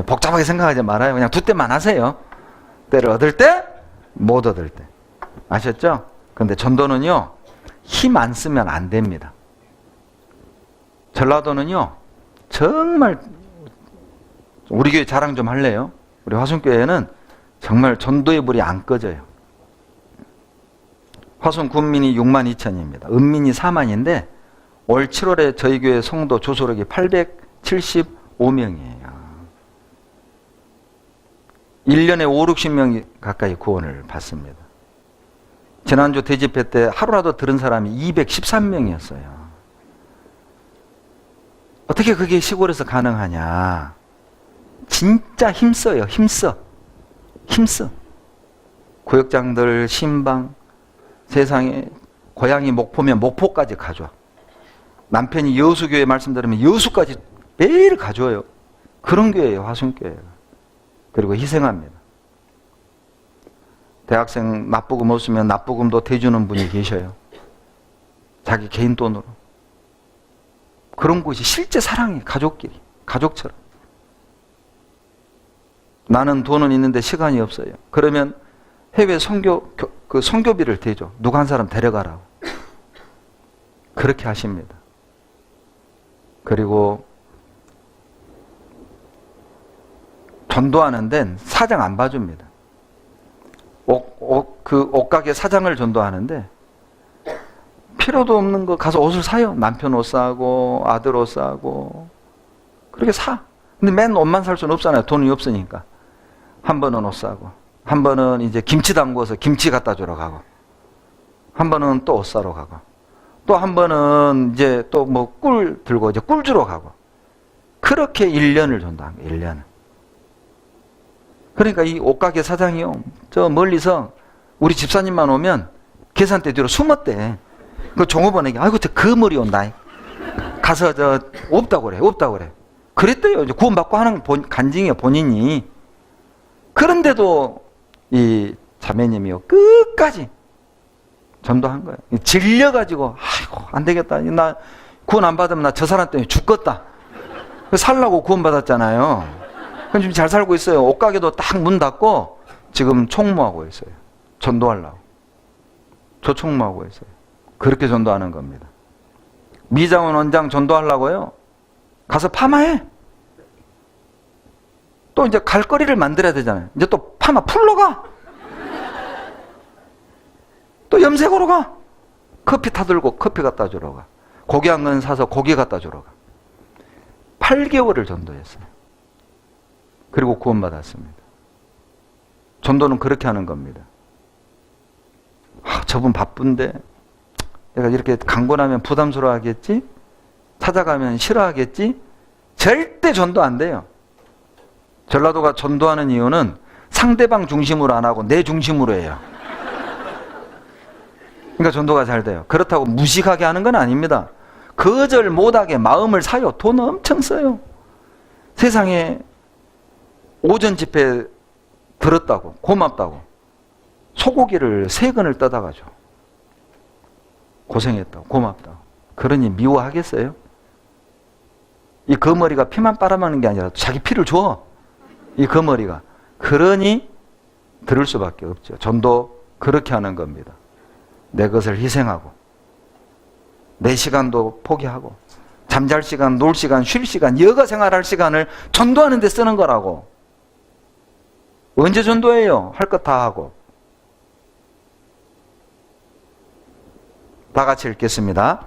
복잡하게 생각하지 말아요. 그냥 두 때만 하세요. 때를 얻을 때, 못 얻을 때. 아셨죠? 근데 전도는요, 힘 안 쓰면 안 됩니다. 전라도는요, 정말, 우리 교회 자랑 좀 할래요? 우리 화순교회는 정말 전도의 불이 안 꺼져요. 화순 군민이 6만 2천입니다. 은민이 4만인데, 올 7월에 저희 교회 성도 조소록이 875명이에요. 1년에 5, 60명이 가까이 구원을 받습니다. 지난주 대집회 때 하루라도 들은 사람이 213명이었어요. 어떻게 그게 시골에서 가능하냐? 진짜 힘써요. 힘써. 구역장들, 신방, 세상에 고향이 목포면 목포까지 가줘. 남편이 여수교회 말씀 들으면 여수까지 매일 가줘요. 그런 교회예요, 화순교회가. 그리고 희생합니다. 대학생 납부금 없으면 납부금도 대주는 분이 계셔요. 자기 개인 돈으로. 그런 곳이 실제 사랑이 가족끼리, 가족처럼. 나는 돈은 있는데 시간이 없어요. 그러면 해외 선교비를 대줘. 누구 한 사람 데려가라고. 그렇게 하십니다. 그리고 전도하는 데는 사장 안 봐줍니다. 그 옷가게 사장을 전도하는데 필요도 없는 거 가서 옷을 사요. 남편 옷 사고 아들 옷 사고 그렇게 사. 근데 맨 옷만 살 수는 없잖아요. 돈이 없으니까. 한 번은 옷 사고 한 번은 이제 김치 담궈서 김치 갖다 주러 가고 한 번은 또 옷 사러 가고 또 한 번은 이제 또 뭐 꿀 들고 이제 꿀 주러 가고 그렇게 1년을 전도한 거예요. 1년을. 그러니까 이 옷가게 사장이요. 저 멀리서 우리 집사님만 오면 계산대 뒤로 숨었대. 그 종업원에게 아이고 저 그 머리 온다. 가서 저 없다고 그래. 없다고 그래. 그랬대요. 이제 구원받고 하는 간증이에요. 본인이. 그런데도 이 자매님이요. 끝까지 전도한 거예요. 질려가지고 아이고 안 되겠다. 나 구원 안 받으면 나 저 사람 때문에 죽겠다. 살라고 구원받았잖아요. 그럼 지금 잘 살고 있어요. 옷가게도 딱 문 닫고 지금 총무하고 있어요. 전도하려고. 저 총무하고 있어요. 그렇게 전도하는 겁니다. 미장원 원장 전도하려고요. 가서 파마해. 또 이제 갈 거리를 만들어야 되잖아요. 이제 또 파마 풀러 가. 또 염색으로 가. 커피 타들고 커피 갖다 주러 가. 고기 한 건 사서 고기 갖다 주러 가. 8개월을 전도했어요. 그리고 구원받았습니다. 전도는 그렇게 하는 겁니다. 저분 바쁜데 내가 이렇게 강권하면 부담스러워 하겠지? 찾아가면 싫어하겠지? 절대 전도 안 돼요. 전라도가 전도하는 이유는 상대방 중심으로 안 하고 내 중심으로 해요. 그러니까 전도가 잘 돼요. 그렇다고 무식하게 하는 건 아닙니다. 거절 못하게 마음을 사요. 돈 엄청 써요. 세상에 오전 집회 들었다고 고맙다고 소고기를 3근을 떠다가 줘. 고생했다고 고맙다고. 그러니 미워하겠어요? 이 거머리가 피만 빨아먹는 게 아니라 자기 피를 줘. 이 거머리가. 그러니 들을 수밖에 없죠. 전도 그렇게 하는 겁니다. 내 것을 희생하고 내 시간도 포기하고 잠잘 시간, 놀 시간, 쉴 시간, 여가 생활할 시간을 전도하는 데 쓰는 거라고. 언제 전도해요? 할 것 다 하고. 다 같이 읽겠습니다.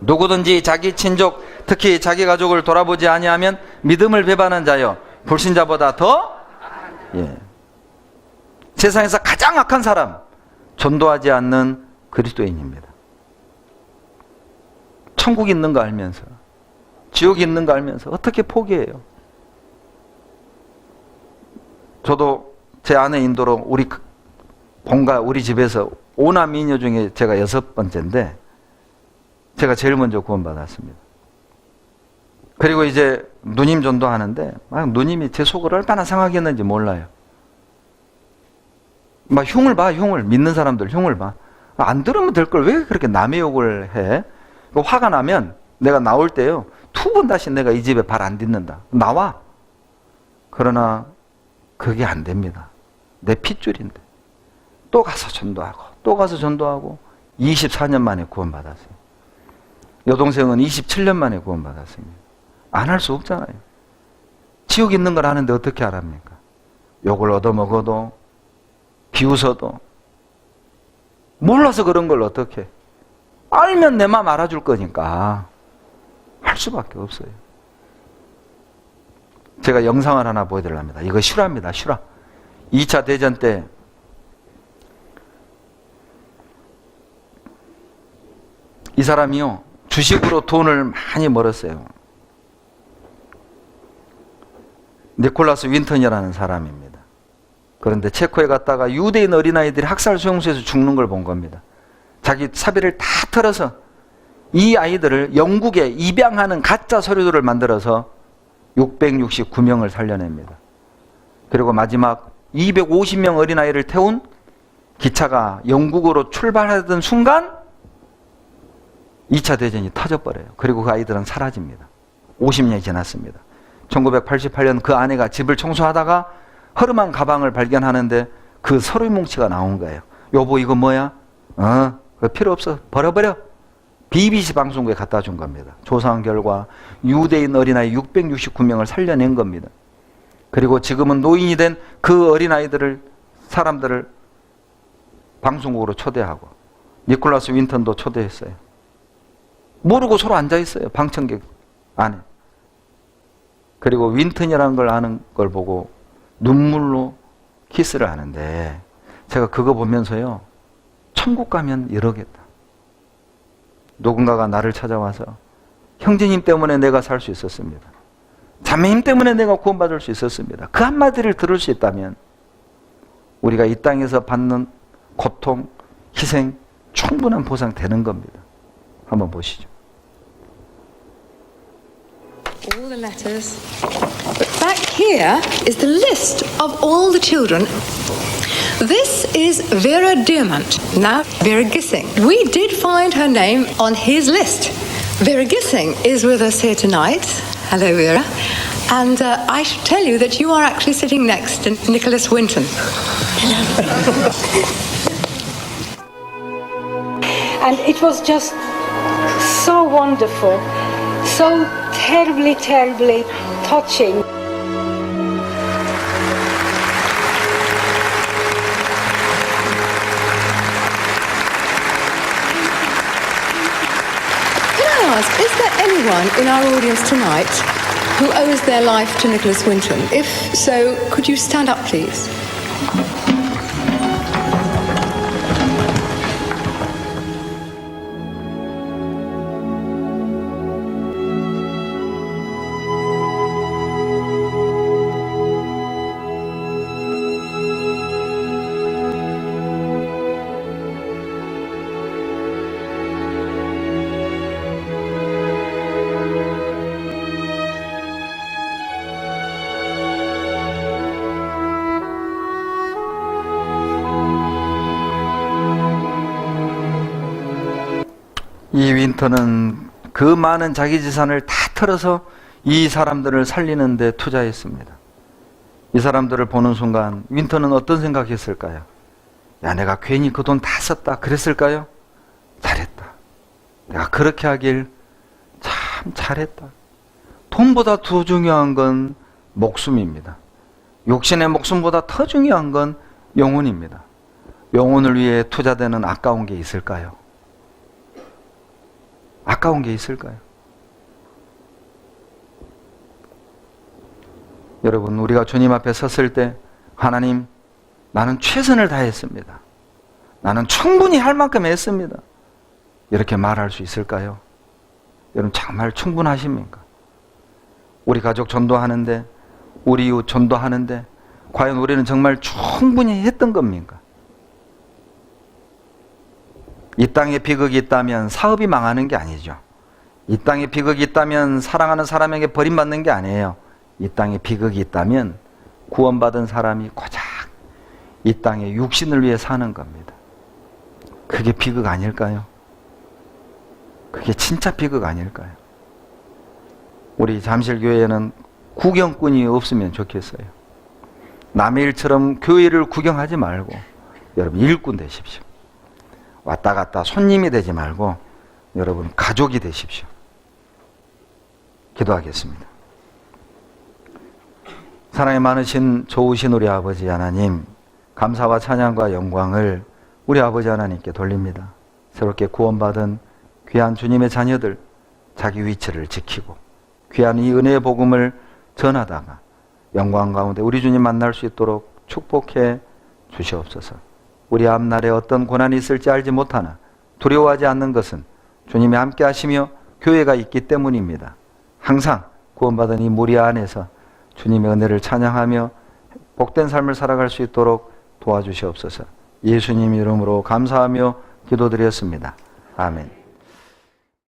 누구든지 자기 친족, 특히 자기 가족을 돌아보지 아니하면 믿음을 배반한 자여 불신자보다 더 세상에서 가장 악한 사람, 전도하지 않는 그리스도인입니다. 천국 있는 거 알면서, 지옥 있는 거 알면서 어떻게 포기해요? 저도 제 아내 인도로 우리 집에서 5남이녀 중에 제가 6번째인데 제가 제일 먼저 구원받았습니다. 그리고 이제 누님 전도하는데 누님이 제 속을 얼마나 상하겠는지 몰라요. 막 흉을 봐, 흉을. 믿는 사람들 흉을 봐. 안 들으면 될 걸 왜 그렇게 남의 욕을 해? 화가 나면 내가 나올 때요. 2번 다시 내가 이 집에 발 안 딛는다. 나와. 그러나 그게 안 됩니다. 내 핏줄인데. 또 가서 전도하고 또 가서 전도하고 24년 만에 구원받았어요. 여동생은 27년 만에 구원받았습니다. 안 할 수 없잖아요. 지옥 있는 걸 아는데 어떻게 알합니까? 욕을 얻어먹어도 비웃어도 몰라서 그런 걸 어떻게 알면 내 마음 알아줄 거니까 할 수밖에 없어요. 제가 영상을 하나 보여드리랍니다. 이거 실화입니다. 실화. 2차 대전 때 이 사람이요 주식으로 돈을 많이 벌었어요. 니콜라스 윈턴이라는 사람입니다. 그런데 체코에 갔다가 유대인 어린아이들이 학살 수용소에서 죽는 걸 본 겁니다. 자기 사비를 다 털어서 이 아이들을 영국에 입양하는 가짜 서류들을 만들어서 669명을 살려냅니다. 그리고 마지막 250명 어린아이를 태운 기차가 영국으로 출발하던 순간 2차 대전이 터져버려요. 그리고 그 아이들은 사라집니다. 50년이 지났습니다. 1988년 그 아내가 집을 청소하다가 허름한 가방을 발견하는데 그 서류 뭉치가 나온 거예요. 여보 이거 뭐야? 그거 필요 없어. 버려버려. BBC 방송국에 갖다 준 겁니다. 조사한 결과 유대인 어린아이 669명을 살려낸 겁니다. 그리고 지금은 노인이 된 그 어린아이들을 사람들을 방송국으로 초대하고 니콜라스 윈턴도 초대했어요. 모르고 서로 앉아있어요. 방청객 안에. 그리고 윈턴이라는 걸 아는 걸 보고 눈물로 키스를 하는데 제가 그거 보면서요. 천국 가면 이러겠다. 누군가가 나를 찾아와서 형제님 때문에 내가 살 수 있었습니다. 자매님 때문에 내가 구원받을 수 있었습니다. 그 한마디를 들을 수 있다면 우리가 이 땅에서 받는 고통, 희생 충분한 보상 되는 겁니다. 한번 보시죠. All the letters. But back here is the list of all the children. This is Vera Diamant, now Vera Gissing. We did find her name on his list. Vera Gissing is with us here tonight. Hello, Vera. And I should tell you that you are actually sitting next to Nicholas Winton. And it was just so wonderful, so terribly, terribly touching. Can I ask, is there anyone in our audience tonight who owes their life to Nicholas Winton? If so, could you stand up, please? 이 윈터는 그 많은 자기 재산을 다 털어서 이 사람들을 살리는 데 투자했습니다. 이 사람들을 보는 순간 윈터는 어떤 생각했을까요? 야, 내가 괜히 그 돈 다 썼다 그랬을까요? 잘했다. 내가 그렇게 하길 참 잘했다. 돈보다 더 중요한 건 목숨입니다. 육신의 목숨보다 더 중요한 건 영혼입니다. 영혼을 위해 투자되는 아까운 게 있을까요? 아까운 게 있을까요? 여러분, 우리가 주님 앞에 섰을 때 하나님, 나는 최선을 다했습니다. 나는 충분히 할 만큼 했습니다. 이렇게 말할 수 있을까요? 여러분, 정말 충분하십니까? 우리 가족 전도하는데, 우리 이웃 전도하는데 과연 우리는 정말 충분히 했던 겁니까? 이 땅에 비극이 있다면 사업이 망하는 게 아니죠. 이 땅에 비극이 있다면 사랑하는 사람에게 버림받는 게 아니에요. 이 땅에 비극이 있다면 구원받은 사람이 고작 이 땅에 육신을 위해 사는 겁니다. 그게 비극 아닐까요? 그게 진짜 비극 아닐까요? 우리 잠실교회에는 구경꾼이 없으면 좋겠어요. 남의 일처럼 교회를 구경하지 말고 여러분 일꾼 되십시오. 왔다 갔다 손님이 되지 말고 여러분 가족이 되십시오. 기도하겠습니다. 사랑이 많으신 좋으신 우리 아버지 하나님, 감사와 찬양과 영광을 우리 아버지 하나님께 돌립니다. 새롭게 구원받은 귀한 주님의 자녀들, 자기 위치를 지키고 귀한 이 은혜의 복음을 전하다가 영광 가운데 우리 주님 만날 수 있도록 축복해 주시옵소서. 우리 앞날에 어떤 고난이 있을지 알지 못하나 두려워하지 않는 것은 주님이 함께 하시며 교회가 있기 때문입니다. 항상 구원받은 이 무리 안에서 주님의 은혜를 찬양하며 복된 삶을 살아갈 수 있도록 도와주시옵소서. 예수님 이름으로 감사하며 기도드렸습니다. 아멘.